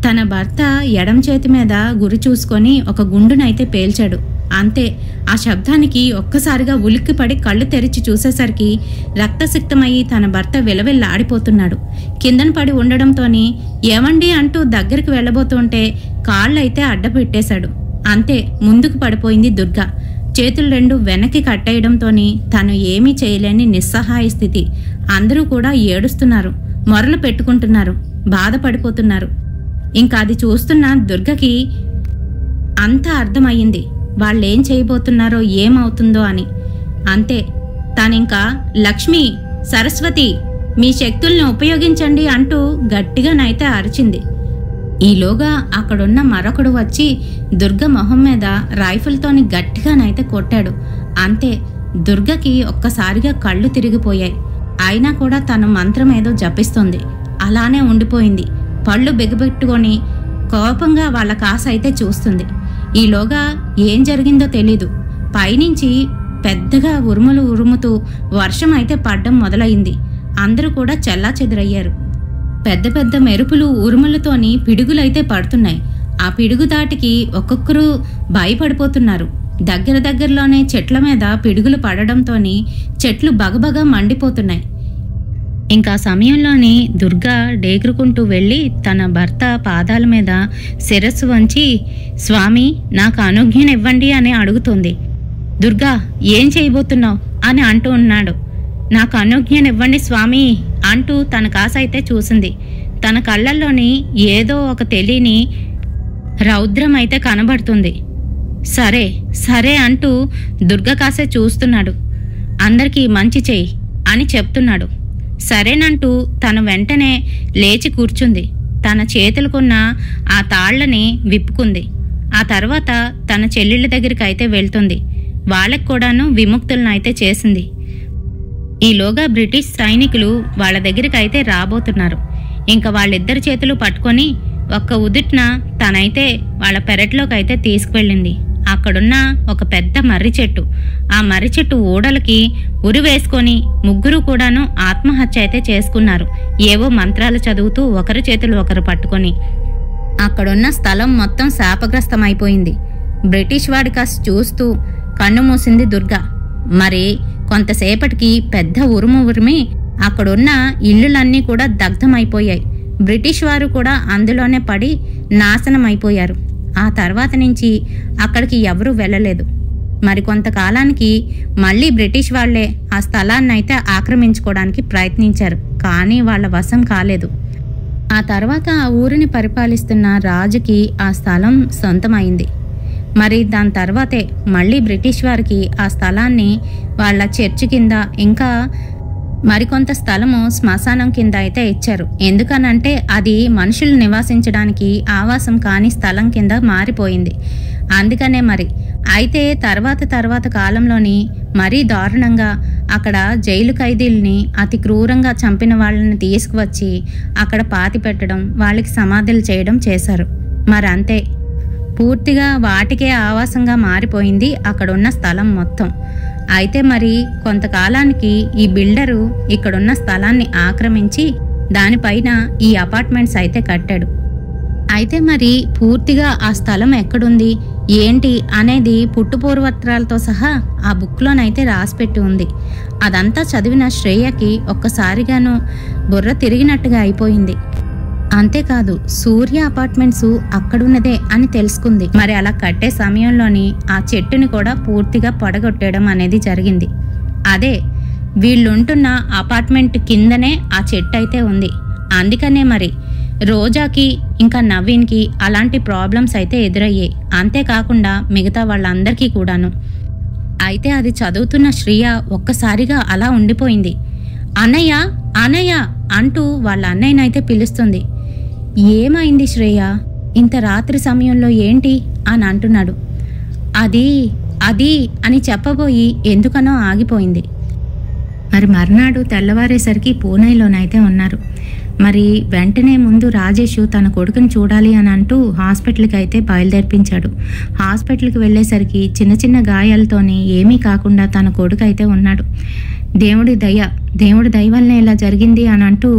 Speaker 1: తన భర్త ఎడం చేతి మీద గురి చూసుకొని ఒక గుండునైతే పేల్చాడు. అంతే, ఆ శబ్దానికి ఒక్కసారిగా ఉలిక్కిపడి కళ్ళు తెరిచి చూసేసరికి రక్తసిక్తమయ్యి తన భర్త విలవిల్లాడిపోతున్నాడు. కిందన పడి ఉండడంతోని ఏమండి అంటూ దగ్గరికి వెళ్ళబోతుంటే కాళ్ళైతే అడ్డపెట్టేశాడు. అంతే, ముందుకు పడిపోయింది దుర్గ. చేతులు రెండు వెనక్కి కట్టేయడంతోని తను ఏమీ చేయలేని నిస్సహాయ స్థితి. అందరూ కూడా ఏడుస్తున్నారు, మొరలు పెట్టుకుంటున్నారు, బాధపడిపోతున్నారు. ఇంకా అది చూస్తున్న దుర్గకి అంతా అర్థమయ్యింది, వాళ్ళేం చేయబోతున్నారో ఏమవుతుందో అని. అంతే, తానింకా లక్ష్మి, సరస్వతి, మీ శక్తుల్ని ఉపయోగించండి అంటూ గట్టిగానైతే అరిచింది. ఈలోగా అక్కడున్న మరొకడు వచ్చి దుర్గ మొహం మీద రైఫిల్తోని గట్టిగానైతే కొట్టాడు. అంతే, దుర్గకి ఒక్కసారిగా కళ్ళు తిరిగిపోయాయి. అయినా కూడా తను మంత్రం ఏదో జపిస్తుంది. అలానే ఉండిపోయింది. పళ్ళు బిగబెట్టుకొని కోపంగా వాళ్ళ కాసైతే చూస్తుంది. ఈలోగా ఏం జరిగిందో తెలీదు. పైనుంచి పెద్దగా ఉరుములు ఉరుముతూ వర్షం అయితే పడ్డం మొదలైంది. అందరూ కూడా చెల్లాచెదురయ్యారు. పెద్ద పెద్ద మెరుపులు ఉరుములతోని పిడుగులైతే పడుతున్నాయి. ఆ పిడుగు దాటికి ఒక్కొక్కరు భయపడిపోతున్నారు. దగ్గరలోనే చెట్ల మీద పిడుగులు పడడంతోని చెట్లు బగబగా మండిపోతున్నాయి. ఇంకా సమయంలోని దుర్గా డేగురుకుంటూ వెళ్ళి తన భర్త పాదాల మీద శిరస్సు వంచి, స్వామి నాకు అనుజ్ఞనివ్వండి అని అడుగుతుంది. దుర్గా, ఏం చేయబోతున్నావు అని అంటూ ఉన్నాడు. నాకు అనుజ్ఞనివ్వండి స్వామి అంటూ తన కాసైతే చూసింది. తన కళ్ళల్లోని ఏదో ఒక తెలియని రౌద్రం అయితే కనబడుతుంది. సరే సరే అంటూ దుర్గ కాసే చూస్తున్నాడు. అందరికీ మంచి చెయ్యి అని చెప్తున్నాడు. సరేనంటూ తను వెంటనే లేచి కూర్చుంది. తన చేతులకున్న ఆ తాళ్లని విప్పుకుంది. ఆ తర్వాత తన చెల్లెళ్ళ దగ్గరికి అయితే వెళ్తుంది. వాళ్ళకు కూడాను విముక్తులను అయితే చేసింది. ఈలోగా బ్రిటిష్ సైనికులు వాళ్ళ దగ్గరికి అయితే రాబోతున్నారు. ఇంకా వాళ్ళిద్దరి చేతులు పట్టుకొని ఒక్క ఉదుట్న తనైతే వాళ్ళ పెరట్లోకి అయితే తీసుకువెళ్ళింది. అక్కడున్న ఒక పెద్ద మర్రి చెట్టు, ఆ మర్రి చెట్టు ఊడలకి ఉరి వేసుకొని ముగ్గురు కూడాను ఆత్మహత్య అయితే చేసుకున్నారు. ఏవో మంత్రాలు చదువుతూ ఒకరి చేతులు ఒకరు పట్టుకొని. అక్కడున్న స్థలం మొత్తం శాపగ్రస్తమైపోయింది. బ్రిటిష్ వాడి కాస్త చూస్తూ కన్ను మూసింది దుర్గ. మరి కొంతసేపటికి పెద్ద ఉరుము ఉరిమి అక్కడున్న ఇల్లులన్నీ కూడా దగ్ధమైపోయాయి. బ్రిటిష్ వారు కూడా అందులోనే పడి నాశనమైపోయారు. ఆ తర్వాత నుంచి అక్కడికి ఎవరూ వెళ్ళలేదు. మరికొంతకాలానికి మళ్ళీ బ్రిటిష్ వాళ్లే ఆ స్థలాన్నైతే ఆక్రమించుకోవడానికి ప్రయత్నించారు. కానీ వాళ్ళ వశం కాలేదు. ఆ తర్వాత ఆ ఊరిని పరిపాలిస్తున్న రాజుకి ఆ స్థలం సొంతమైంది. మరి దాని తర్వాతే మళ్ళీ బ్రిటిష్ వారికి ఆ స్థలాన్ని వాళ్ళ చర్చి కింద, ఇంకా మరికొంత స్థలము శ్మశానం కింద అయితే ఇచ్చారు. ఎందుకనంటే అది మనుషులు నివాసించడానికి ఆవాసం కాని స్థలం కింద మారిపోయింది. అందుకనే మరి అయితే తర్వాత కాలంలోని మరీ దారుణంగా అక్కడ జైలు ఖైదీల్ని అతి క్రూరంగా చంపిన వాళ్ళని తీసుకువచ్చి అక్కడ పాతి పెట్టడం, వాళ్ళకి సమాధులు చేయడం చేశారు. మరంతే, పూర్తిగా వాటికే ఆవాసంగా మారిపోయింది అక్కడున్న స్థలం మొత్తం. అయితే మరి కొంతకాలానికి ఈ బిల్డరు ఇక్కడున్న స్థలాన్ని ఆక్రమించి దానిపైన ఈ అపార్ట్మెంట్స్ అయితే కట్టాడు. అయితే మరి పూర్తిగా ఆ స్థలం ఎక్కడుంది ఏంటి అనేది పుట్టుపూర్వత్రాలతో సహా ఆ బుక్లోనైతే రాసిపెట్టి ఉంది. అదంతా చదివిన శ్రేయకి ఒక్కసారిగాను బుర్ర తిరిగినట్టుగా అయిపోయింది. అంతేకాదు, సూర్య అపార్ట్మెంట్స్ అక్కడున్నదే అని తెలుసుకుంది. మరి అలా కట్టే సమయంలోని ఆ చెట్టుని కూడా పూర్తిగా పొడగొట్టడం అనేది జరిగింది. అదే వీళ్ళుంటున్న అపార్ట్మెంట్ కిందనే ఆ చెట్టు అయితే ఉంది. అందుకనే మరి రోజాకి ఇంకా నవీన్కి అలాంటి ప్రాబ్లమ్స్ అయితే ఎదురయ్యాయి. అంతేకాకుండా మిగతా వాళ్ళందరికీ కూడాను. అయితే అది చదువుతున్న శ్రియ ఒక్కసారిగా అలా ఉండిపోయింది. అన్నయ్య అన్నయ్య అంటూ వాళ్ళ అన్నయ్యనైతే పిలుస్తుంది. ఏమైంది శ్రేయ, ఇంత రాత్రి సమయంలో ఏంటి అని అంటున్నాడు. అది అని చెప్పబోయి ఎందుకనో ఆగిపోయింది. మరి మర్నాడు తెల్లవారేసరికి పూణేలోనైతే ఉన్నారు. మరి వెంటనే ముందు రాజేష్ తన కొడుకుని చూడాలి అని అంటూ హాస్పిటల్కి అయితే బయలుదేర్పించాడు. హాస్పిటల్కి వెళ్ళేసరికి చిన్న గాయాలతోని ఏమీ కాకుండా తన కొడుకు అయితే ఉన్నాడు. దేవుడి దయ వల్లనే ఇలా జరిగింది అని అంటూ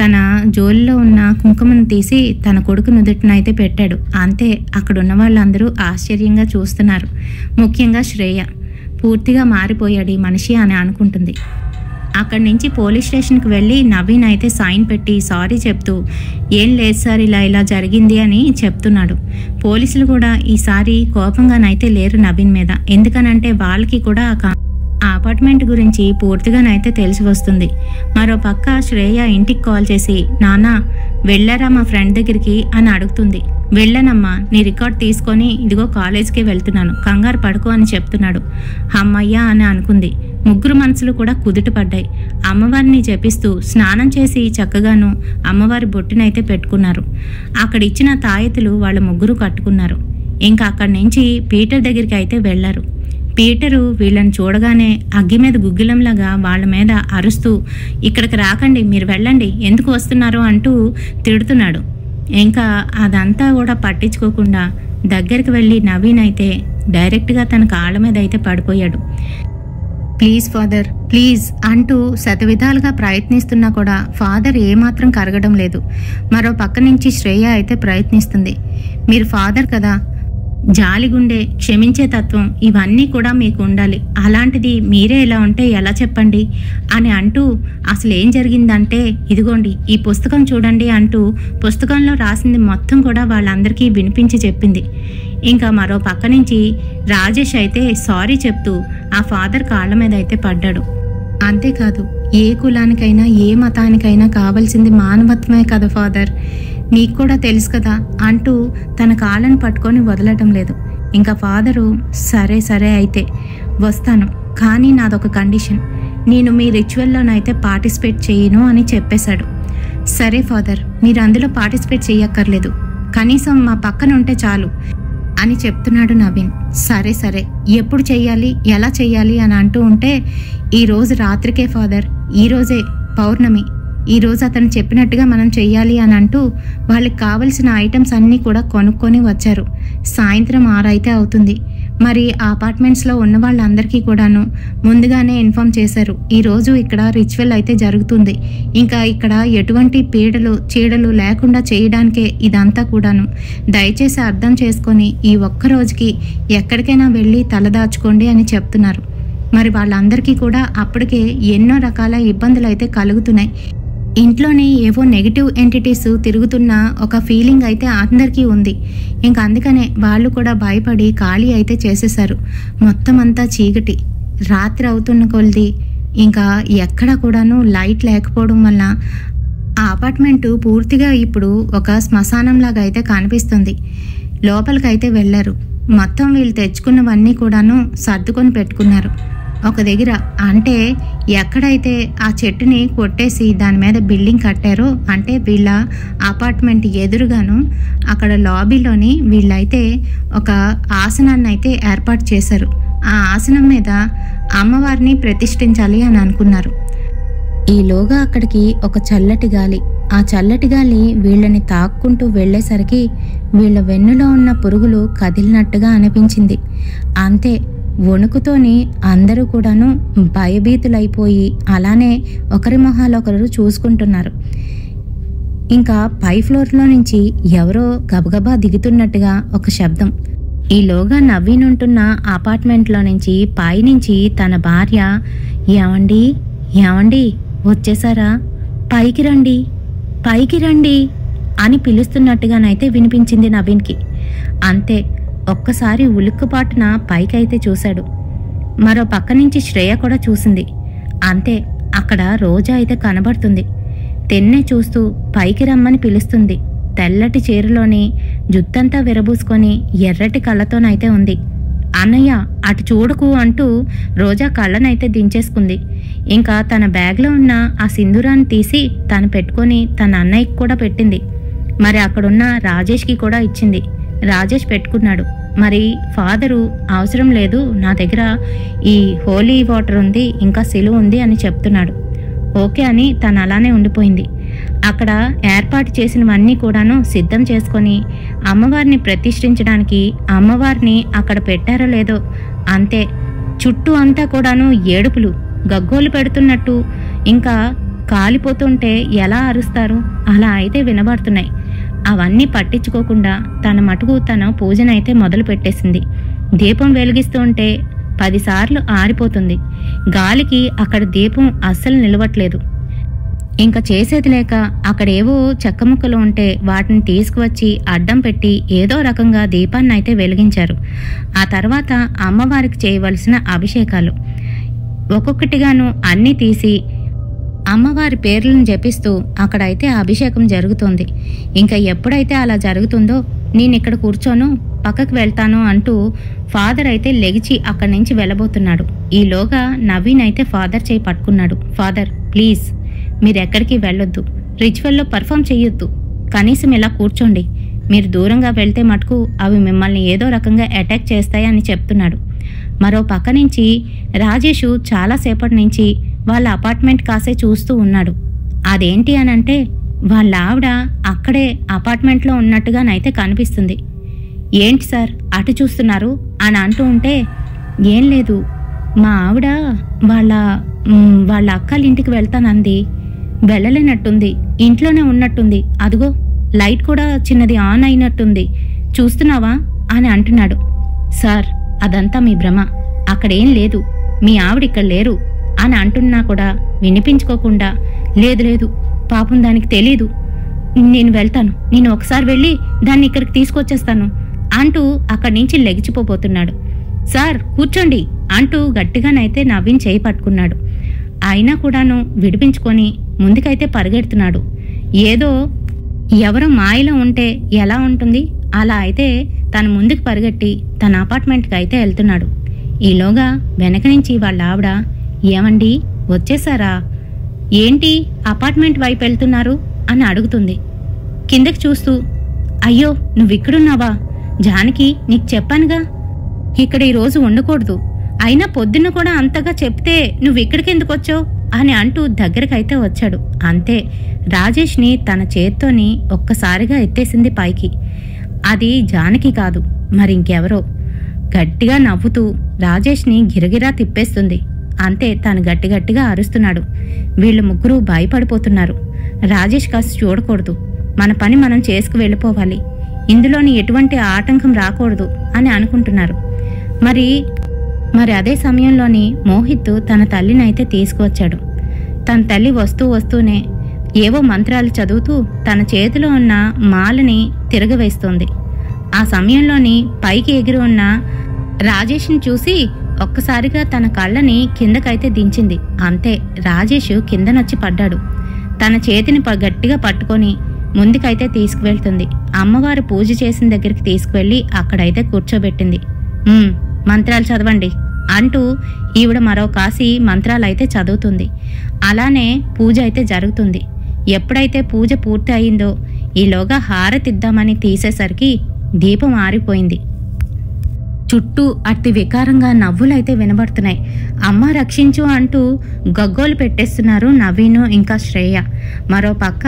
Speaker 1: తన జోలిలో ఉన్న కుంకుమను తీసి తన కొడుకు నుదుటినైతే పెట్టాడు. అంతే, అక్కడ ఉన్న వాళ్ళందరూ ఆశ్చర్యంగా చూస్తున్నారు. ముఖ్యంగా శ్రేయ పూర్తిగా మారిపోయాడు ఈ మనిషి అని అనుకుంటుంది. అక్కడి నుంచి పోలీస్ స్టేషన్కి వెళ్ళి నవీన్ అయితే సైన్ పెట్టి సారీ చెప్తూ ఏం లేదు సార్ ఇలా జరిగింది అని చెప్తున్నాడు. పోలీసులు కూడా ఈసారి కోపంగానైతే లేరు నవీన్ మీద. ఎందుకనంటే వాళ్ళకి కూడా ఆ అపార్ట్మెంట్ గురించి పూర్తిగానైతే తెలిసి వస్తుంది. మరో పక్క శ్రేయ ఇంటికి కాల్ చేసి నాన్న వెళ్ళారా మా ఫ్రెండ్ దగ్గరికి అని అడుగుతుంది. వెళ్ళనమ్మా, నీ రికార్డ్ తీసుకొని ఇదిగో కాలేజ్కి వెళ్తున్నాను, కంగారు పడుకో అని చెప్తున్నాడు. అమ్మయ్యా అని అనుకుంది. ముగ్గురు మనసులు కూడా కుదుట పడ్డాయి. అమ్మవారిని జపిస్తూ స్నానం చేసి చక్కగాను అమ్మవారి బొట్టునైతే పెట్టుకున్నారు. అక్కడ ఇచ్చిన తాయెత్తులు వాళ్ళ ముగ్గురు కట్టుకున్నారు. ఇంకా అక్కడి నుంచి పీటర్ దగ్గరికి అయితే వెళ్లారు. పీటరు వీళ్ళని చూడగానే అగ్గి మీద గుగ్గిలంలాగా వాళ్ళ మీద అరుస్తూ ఇక్కడికి రాకండి, మీరు వెళ్ళండి, ఎందుకు వస్తున్నారు అంటూ తిడుతున్నాడు. ఇంకా అదంతా కూడా పట్టించుకోకుండా దగ్గరికి వెళ్ళి నవీన్ అయితే డైరెక్ట్గా తన కాళ్ళ మీద అయితే పడిపోయాడు. ప్లీజ్ ఫాదర్ ప్లీజ్ అంటూ శతవిధాలుగా ప్రయత్నిస్తున్నా కూడా ఫాదర్ ఏమాత్రం కరగడం లేదు. మరో పక్క నుంచి శ్రేయ అయితే ప్రయత్నిస్తుంది. మీరు ఫాదర్ కదా, జాలిగుండే క్షమించే తత్వం ఇవన్నీ కూడా మీకు ఉండాలి, అలాంటిది మీరే ఇలా ఉంటే ఎలా చెప్పండి అని అంటూ అసలు ఏం జరిగిందంటే ఇదిగోండి ఈ పుస్తకం చూడండి అంటూ పుస్తకంలో రాసింది మొత్తం కూడా వాళ్ళందరికీ వినిపించి చెప్పింది. ఇంకా మరో పక్క నుంచి రాజేష్ అయితే సారీ చెప్తూ ఆ ఫాదర్ కాళ్ళ మీద అయితే పడ్డాడు. అంతేకాదు, ఏ కులానికైనా ఏ మతానికైనా కావాల్సింది మానవత్వమే కదా ఫాదర్, మీకు కూడా తెలుసు కదా అంటూ తన కాళ్ళను పట్టుకొని వదలటం లేదు. ఇంకా ఫాదరు సరే అయితే వస్తాను, కానీ నాదొక కండిషన్, నేను మీ రిచువల్లోనైతే పార్టిసిపేట్ చేయను అని చెప్పేశాడు. సరే ఫాదర్, మీరు అందులో పార్టిసిపేట్ చేయక్కర్లేదు, కనీసం మా పక్కన ఉంటే చాలు అని చెప్తున్నాడు నవీన్. సరే ఎప్పుడు చెయ్యాలి ఎలా చెయ్యాలి అని అంటూ ఉంటే ఈరోజు రాత్రికే ఫాదర్, ఈరోజే పౌర్ణమి, ఈరోజు అతను చెప్పినట్టుగా మనం చెయ్యాలి అని అంటూ వాళ్ళకి కావలసిన ఐటమ్స్ అన్నీ కూడా కొనుక్కొని వచ్చారు. సాయంత్రం 6 అయితే అవుతుంది. మరి ఆ అపార్ట్మెంట్స్లో ఉన్న వాళ్ళందరికీ కూడాను ముందుగానే ఇన్ఫామ్ చేశారు, ఈరోజు ఇక్కడ రిచువల్ అయితే జరుగుతుంది, ఇంకా ఇక్కడ ఎటువంటి పీడలు చీడలు లేకుండా చేయడానికే ఇదంతా కూడాను, దయచేసి అర్థం చేసుకొని ఈ ఒక్క రోజుకి ఎక్కడికైనా వెళ్ళి తలదాచుకోండి అని చెప్తున్నారు. మరి వాళ్ళందరికీ కూడా అప్పటికే ఎన్నో రకాల ఇబ్బందులు అయితే కలుగుతున్నాయి. ఇంట్లోనే ఏవో నెగిటివ్ ఎంటిటీస్ తిరుగుతున్న ఒక ఫీలింగ్ అయితే అందరికీ ఉంది. ఇంకా అందుకనే వాళ్ళు కూడా భయపడి ఖాళీ అయితే చేసేశారు. మొత్తం అంతా చీకటి, రాత్రి అవుతున్న కొలిది ఇంకా ఎక్కడ కూడాను లైట్ లేకపోవడం వల్ల ఆ అపార్ట్మెంటు పూర్తిగా ఇప్పుడు ఒక శ్మశానంలాగా అయితే కనిపిస్తుంది. లోపలికైతే వెళ్ళారు. మొత్తం వీళ్ళు తెచ్చుకున్నవన్నీ కూడాను సర్దుకొని పెట్టుకున్నారు. ఒక దగ్గర, అంటే ఎక్కడైతే ఆ చెట్టుని కొట్టేసి దాని మీద బిల్డింగ్ కట్టారో, అంటే వీళ్ళ అపార్ట్మెంట్ ఎదురుగాను అక్కడ లాబీలోని వీళ్ళైతే ఒక ఆసనాన్ని అయితే ఏర్పాటు చేశారు. ఆ ఆసనం మీద అమ్మవారిని ప్రతిష్ఠించాలి అని అనుకున్నారు. ఈలోగా అక్కడికి ఒక చల్లటి గాలి, ఆ చల్లటి గాలి వీళ్ళని తాక్కుంటూ వెళ్ళేసరికి వీళ్ళ వెన్నులో ఉన్న పురుగులు కదిలినట్టుగా అనిపించింది. అంతే, వణుకుతోని అందరూ కూడాను భయభీతులైపోయి అలానే ఒకరి మొహాలొకరు చూసుకుంటున్నారు. ఇంకా పై ఫ్లోర్లో నుంచి ఎవరో గబగబా దిగుతున్నట్టుగా ఒక శబ్దం. ఈలోగా నవ్వినుంటున్న అపార్ట్మెంట్లో నుంచి పైనుంచి తన భార్య, ఏమండి ఏమండి వచ్చేసారా, పైకి రండి పైకి రండి అని పిలుస్తున్నట్టుగానైతే వినిపించింది నవీన్కి. అంతే, ఒక్కసారి ఉలిక్కుపాటున పైకైతే చూశాడు. మరో పక్క నుంచి శ్రేయ కూడా చూసింది. అంతే, అక్కడ రోజా అయితే కనబడుతుంది. తెన్నే చూస్తూ పైకి రమ్మని పిలుస్తుంది. తెల్లటి చీరలోని జుత్తంతా విరబూసుకొని ఎర్రటి కళ్ళతోనైతే ఉంది. అన్నయ్య అటు చూడకు అంటూ రోజా కళ్ళనైతే దించేసుకుంది. ఇంకా తన బ్యాగ్లో ఉన్న ఆ సింధూరాన్ని తీసి తను పెట్టుకొని తన అన్నయ్యకి కూడా పెట్టింది. మరి అక్కడున్న రాజేష్కి కూడా ఇచ్చింది. రాజేష్ పెట్టుకున్నాడు. మరి ఫాదరు అవసరం లేదు, నా దగ్గర ఈ హోలీ వాటర్ ఉంది, ఇంకా సిలువ ఉంది అని చెప్తున్నాడు. ఓకే అని తను అలానే ఉండిపోయింది. అక్కడ ఏర్పాటు చేసినవన్నీ కూడాను సిద్ధం చేసుకొని అమ్మవారిని ప్రతిష్ఠించడానికి అమ్మవారిని అక్కడ పెట్టారో లేదో, అంతే చుట్టూ అంతా కూడాను ఏడుపులు, గగ్గోలు పెడుతున్నట్టు, ఇంకా కాలిపోతుంటే ఎలా అరుస్తారు అలా అయితే వినబడుతున్నాయి. అవన్నీ పట్టించుకోకుండా తన మటుకు తన పూజనైతే మొదలు పెట్టేసింది. దీపం వెలిగిస్తూ ఉంటే 10 సార్లు ఆరిపోతుంది. గాలికి అక్కడ దీపం అస్సలు నిలవట్లేదు. ఇంకా చేసేది లేక అక్కడేవో చెక్క ముక్కలు ఉంటే వాటిని తీసుకువచ్చి అడ్డం పెట్టి ఏదో రకంగా దీపాన్ని అయితే వెలిగించారు. ఆ తర్వాత అమ్మవారికి చేయవలసిన అభిషేకాలు ఒక్కొక్కటిగాను అన్నీ తీసి అమ్మవారి పేర్లను జపిస్తూ అక్కడైతే అభిషేకం జరుగుతోంది. ఇంకా ఎప్పుడైతే అలా జరుగుతుందో నేను ఇక్కడ కూర్చోను, పక్కకు వెళ్తాను అంటూ ఫాదర్ అయితే లెగిచి అక్కడి నుంచి వెళ్ళబోతున్నాడు. ఈలోగా నవీన్ అయితే ఫాదర్ చేయి పట్టుకున్నాడు. ఫాదర్ ప్లీజ్, మీరెక్కడికి వెళ్ళొద్దు, రిచువల్లో పర్ఫామ్ చెయ్యొద్దు, కనీసం ఇలా కూర్చోండి. మీరు దూరంగా వెళ్తే మటుకు అవి మిమ్మల్ని ఏదో రకంగా అటాక్ చేస్తాయి అని చెప్తున్నాడు. మరో పక్క నుంచి రాజేషు చాలాసేపటి నుంచి వాళ్ళ అపార్ట్మెంట్ కాసే చూస్తూ ఉన్నాడు. అదేంటి అనంటే వాళ్ళ ఆవిడ అక్కడే అపార్ట్మెంట్లో ఉన్నట్టుగానైతే కనిపిస్తుంది. ఏంటి సార్ అటు చూస్తున్నారు అని అంటూ ఉంటే, ఏం లేదు, మా ఆవిడ వాళ్ళ అక్కల ఇంటికి వెళ్తానంది, వెళ్ళలేనట్టుంది, ఇంట్లోనే ఉన్నట్టుంది, అదిగో లైట్ కూడా చిన్నది ఆన్ అయినట్టుంది, చూస్తున్నావా అని అంటున్నాడు. సార్ అదంతా మీ భ్రమ, అక్కడేం లేదు, మీ ఆవిడ ఇక్కడ లేరు అని అంటున్నా కూడా వినిపించుకోకుండా, లేదు లేదు పాపం దానికి తెలీదు, నేను వెళ్తాను, నేను ఒకసారి వెళ్ళి దాన్ని ఇక్కడికి తీసుకొచ్చేస్తాను అంటూ అక్కడి నుంచి లెగిచిపోతున్నాడు. సార్ కూర్చోండి అంటూ గట్టిగానైతే నవీన్ చేయి పట్టుకున్నాడు. అయినా కూడాను విడిపించుకొని ముందుకైతే పరిగెడుతున్నాడు. ఏదో ఎవరో మాయలో ఉంటే ఎలా ఉంటుంది అలా అయితే తను ముందుకు పరిగెట్టి తన అపార్ట్మెంట్కి అయితే వెళ్తున్నాడు. ఈలోగా వెనక నుంచి వాళ్ళ ఆవిడ, ఏమండి వచ్చేసారా, ఏంటి అపార్ట్మెంట్ వైపు వెళ్తున్నారు అని అడుగుతుంది. కిందకి చూస్తూ, అయ్యో నువ్విక్కడున్నావా, జానకి నీకు చెప్పానుగా ఇక్కడ ఈరోజు ఉండకూడదు, అయినా పొద్దున్న కూడా అంతగా చెప్తే నువ్విక్కడికి ఎందుకు వచ్చావు అని అంటూ దగ్గరకైతే వచ్చాడు. అంతే, రాజేష్ని తన చేత్తోని ఒక్కసారిగా ఎత్తేసింది పైకి. అది జానకి కాదు, మరింకెవరో. గట్టిగా నవ్వుతూ రాజేష్ని గిరగిరా తిప్పేస్తుంది. అంతే, తను గట్టిగట్టిగా అరుస్తున్నాడు. వీళ్ళు ముగ్గురు భయపడిపోతున్నారు. రాజేష్ కాస్త చూడకూడదు, మన పని మనం చేసుకు వెళ్ళిపోవాలి, ఇందులోని ఎటువంటి ఆటంకం రాకూడదు అని అనుకుంటున్నారు. మరి అదే సమయంలోని మోహిత్ తన తల్లినైతే తీసుకువచ్చాడు. తన తల్లి వస్తూనే ఏవో మంత్రాలు చదువుతూ తన చేతిలో ఉన్న మాలని తిరగవేస్తోంది. ఆ సమయంలోని పైకి ఎగిరి ఉన్న రాజేష్ని చూసి ఒక్కసారిగా తన కళ్ళని కిందకైతే దించింది. అంతే, రాజేష్ కిందనొచ్చి పడ్డాడు. తన చేతిని గట్టిగా పట్టుకొని ముందుకైతే తీసుకువెళ్తుంది. అమ్మవారు పూజ చేసిన దగ్గరికి తీసుకువెళ్ళి అక్కడైతే కూర్చోబెట్టింది. మంత్రాలు చదవండి అంటూ ఈవిడ మరో కాసి మంత్రాలు అయితే చదువుతుంది. అలానే పూజ అయితే జరుగుతుంది. ఎప్పుడైతే పూజ పూర్తి అయిందో ఈలోగా హారతిద్దామని తీసేసరికి దీపం ఆరిపోయింది. చుట్టూ అతి వికారంగా నవ్వులైతే వినబడుతున్నాయి. అమ్మ రక్షించు అంటూ గగ్గోలు పెట్టేస్తున్నారు నవీను ఇంకా శ్రేయ. మరో పక్క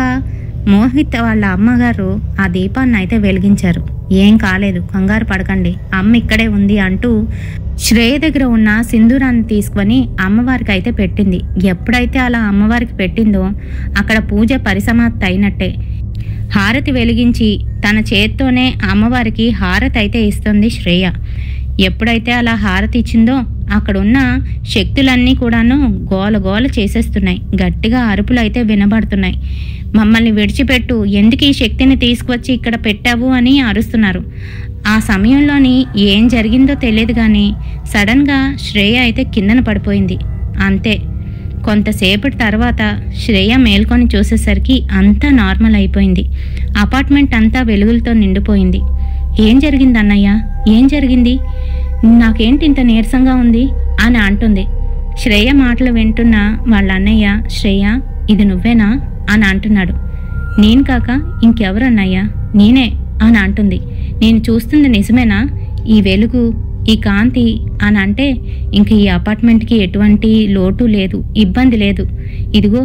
Speaker 1: మోహిత్ వాళ్ళ అమ్మగారు ఆ దీపాన్ని అయితే వెలిగించారు. ఏం కాలేదు, కంగారు పడకండి, అమ్మ ఇక్కడే ఉంది అంటూ శ్రేయ దగ్గర ఉన్న సింధూరాన్ని తీసుకొని అమ్మవారికి అయితే పెట్టింది. ఎప్పుడైతే అలా అమ్మవారికి పెట్టిందో అక్కడ పూజ పరిసమాప్తి అయినట్టే. హారతి వెలిగించి తన చేత్తోనే అమ్మవారికి హారతి అయితే ఇస్తుంది శ్రేయ. ఎప్పుడైతే అలా హారతి ఇచ్చిందో అక్కడున్న శక్తులన్నీ కూడాను గోల చేసేస్తున్నాయి. గట్టిగా అరుపులు అయితే వినబడుతున్నాయి. మమ్మల్ని విడిచిపెట్టు, ఎందుకు ఈ శక్తిని తీసుకువచ్చి ఇక్కడ పెట్టావు అని అరుస్తున్నారు. ఆ సమయంలోని ఏం జరిగిందో తెలియదు కానీ సడన్గా శ్రేయ అయితే కిందన పడిపోయింది. అంతే, కొంతసేపటి తర్వాత శ్రేయ మేల్కొని చూసేసరికి అంతా నార్మల్ అయిపోయింది. అపార్ట్మెంట్ అంతా వెలుగులతో నిండిపోయింది. ఏం జరిగింది అన్నయ్య, ఏం జరిగింది, నాకేంటి ఇంత నీరసంగా ఉంది అని అంటుంది. శ్రేయ మాటలు వింటున్న వాళ్ళ అన్నయ్య, శ్రేయ ఇది నువ్వేనా అని అంటున్నాడు. నేను కాక ఇంకెవరన్నయ్య, నేనే అని అంటుంది. నేను చూస్తుంది నిజమేనా, ఈ వెలుగు, ఈ కాంతి అని అంటే ఇంక ఈ అపార్ట్మెంట్కి ఎటువంటి లోటు లేదు, ఇబ్బంది లేదు. ఇదిగో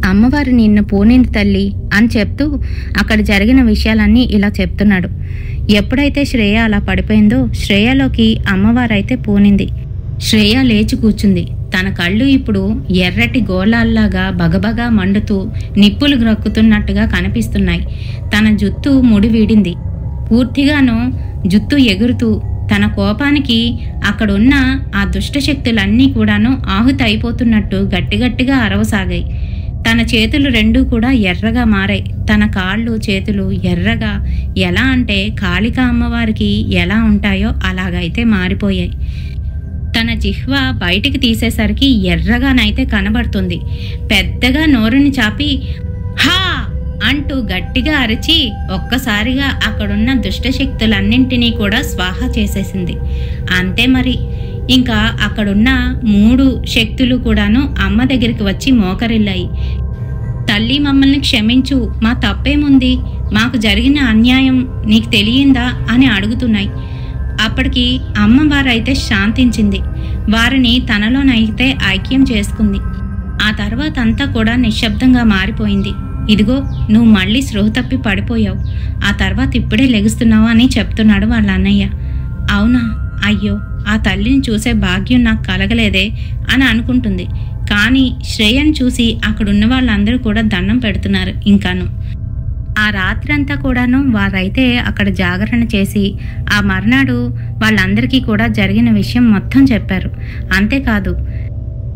Speaker 1: అమ్మవారు నిన్ను పోనింది తల్లి అని చెప్తూ అక్కడ జరిగిన విషయాలన్నీ ఇలా చెప్తున్నాడు. ఎప్పుడైతే శ్రేయ అలా పడిపోయిందో శ్రేయలోకి అమ్మవారైతే పోనింది. శ్రేయ లేచి కూర్చుంది. తన కళ్ళు ఇప్పుడు ఎర్రటి గోళాల్లాగా బగబగా మండుతూ నిప్పులు గ్రక్కుతున్నట్టుగా కనిపిస్తున్నాయి. తన జుత్తు ముడి వీడింది. పూర్తిగాను జుత్తు ఎగురుతూ తన కోపానికి అక్కడున్న ఆ దుష్టశక్తులన్నీ కూడాను ఆహుతి అయిపోతున్నట్టు గట్టిగట్టిగా అరవసాగాయి. తన చేతులు రెండూ కూడా ఎర్రగా మారాయి. తన కాళ్ళు చేతులు ఎర్రగా, ఎలా అంటే కాళికా అమ్మవారికి ఎలా ఉంటాయో అలాగైతే మారిపోయాయి. తన జిహ్వ బయటికి తీసేసరికి ఎర్రగానైతే కనబడుతుంది. పెద్దగా నోరుని చాపి హా అంటూ గట్టిగా అరిచి ఒక్కసారిగా అక్కడున్న దుష్టశక్తులన్నింటినీ కూడా స్వాహ చేసేసింది. అంతే మరి, ఇంకా అక్కడున్న 3 శక్తులు కూడాను అమ్మ దగ్గరికి వచ్చి మోకరిల్లాయి. తల్లి మమ్మల్ని క్షమించు, మా తప్పేముంది, మాకు జరిగిన అన్యాయం నీకు తెలియందా అని అడుగుతున్నాయి. అప్పటికి అమ్మవారైతే శాంతించింది. వారిని తనలోనైతే ఐక్యం చేసుకుంది. ఆ తర్వాత అంతా కూడా నిశ్శబ్దంగా మారిపోయింది. ఇదిగో నువ్వు మళ్ళీ స్పృహ తప్పి పడిపోయావు, ఆ తర్వాత ఇప్పుడే లెగుస్తున్నావు అని చెప్తున్నాడు వాళ్ళ అన్నయ్య. అవునా, అయ్యో ఆ తల్లిని చూసే భాగ్యం నాకు కలగలేదే అని అనుకుంటుంది. కానీ శ్రేయను చూసి అక్కడున్న వాళ్ళందరూ కూడా దండం పెడుతున్నారు. ఇంకాను ఆ రాత్రంతా కూడాను వారైతే అక్కడ జాగరణ చేసి ఆ మర్నాడు వాళ్ళందరికీ కూడా జరిగిన విషయం మొత్తం చెప్పారు. అంతేకాదు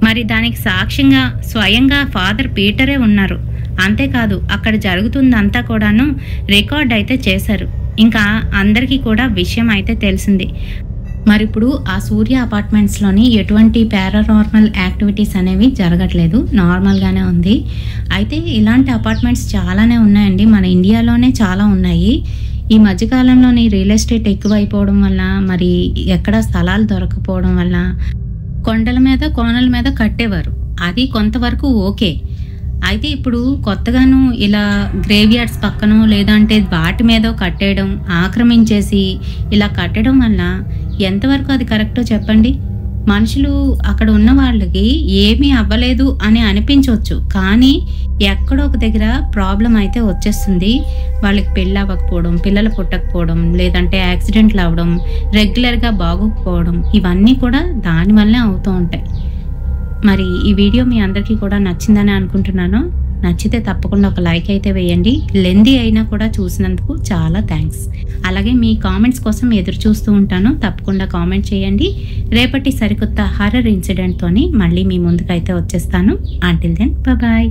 Speaker 1: మరి దానికి సాక్ష్యంగా స్వయంగా ఫాదర్ పీటరే ఉన్నారు. అంతేకాదు అక్కడ జరుగుతుందంతా కూడాను రికార్డ్ అయితే చేశారు. ఇంకా అందరికీ కూడా విషయం అయితే తెలిసింది. మరి ఇప్పుడు ఆ సూర్య అపార్ట్మెంట్స్లోని ఎటువంటి పారానార్మల్ యాక్టివిటీస్ అనేవి జరగట్లేదు, నార్మల్గానే ఉంది. అయితే ఇలాంటి అపార్ట్మెంట్స్ చాలానే ఉన్నాయండి, మన ఇండియాలోనే చాలా ఉన్నాయి. ఈ మధ్యకాలంలోని రియల్ ఎస్టేట్ ఎక్కువైపోవడం వల్ల, మరి ఎక్కడ స్థలాలు దొరకపోవడం వల్ల కొండల మీద కోనల మీద కట్టేవారు, అది కొంతవరకు ఓకే. అయితే ఇప్పుడు కొత్తగాను ఇలా గ్రేవ్యార్డ్స్ పక్కన లేదంటే వాటి మీద కట్టేయడం, ఆక్రమించేసి ఇలా కట్టడం వల్ల ఎంతవరకు అది కరెక్టో చెప్పండి. మనుషులు అక్కడ ఉన్న వాళ్ళకి ఏమీ అవ్వలేదు అని అనిపించవచ్చు, కానీ ఎక్కడో ఒక దగ్గర ప్రాబ్లం అయితే వచ్చేస్తుంది. వాళ్ళకి పెళ్ళి అవ్వకపోవడం, పిల్లలు పుట్టకపోవడం, లేదంటే యాక్సిడెంట్లు అవ్వడం, రెగ్యులర్గా బాగోకపోవడం, ఇవన్నీ కూడా దానివల్లే అవుతూ ఉంటాయి. మరి ఈ వీడియో మీ అందరికీ కూడా నచ్చిందని అనుకుంటున్నాను. నచ్చితే తప్పకుండా ఒక లైక్ అయితే వేయండి. లెందీ అయినా కూడా చూసినందుకు చాలా థ్యాంక్స్. అలాగే మీ కామెంట్స్ కోసం ఎదురు చూస్తూ ఉంటాను, తప్పకుండా కామెంట్ చేయండి. రేపటి సరికొత్త హారర్ ఇన్సిడెంట్తోని మళ్ళీ మీ ముందుకైతే వచ్చేస్తాను. Until then bye.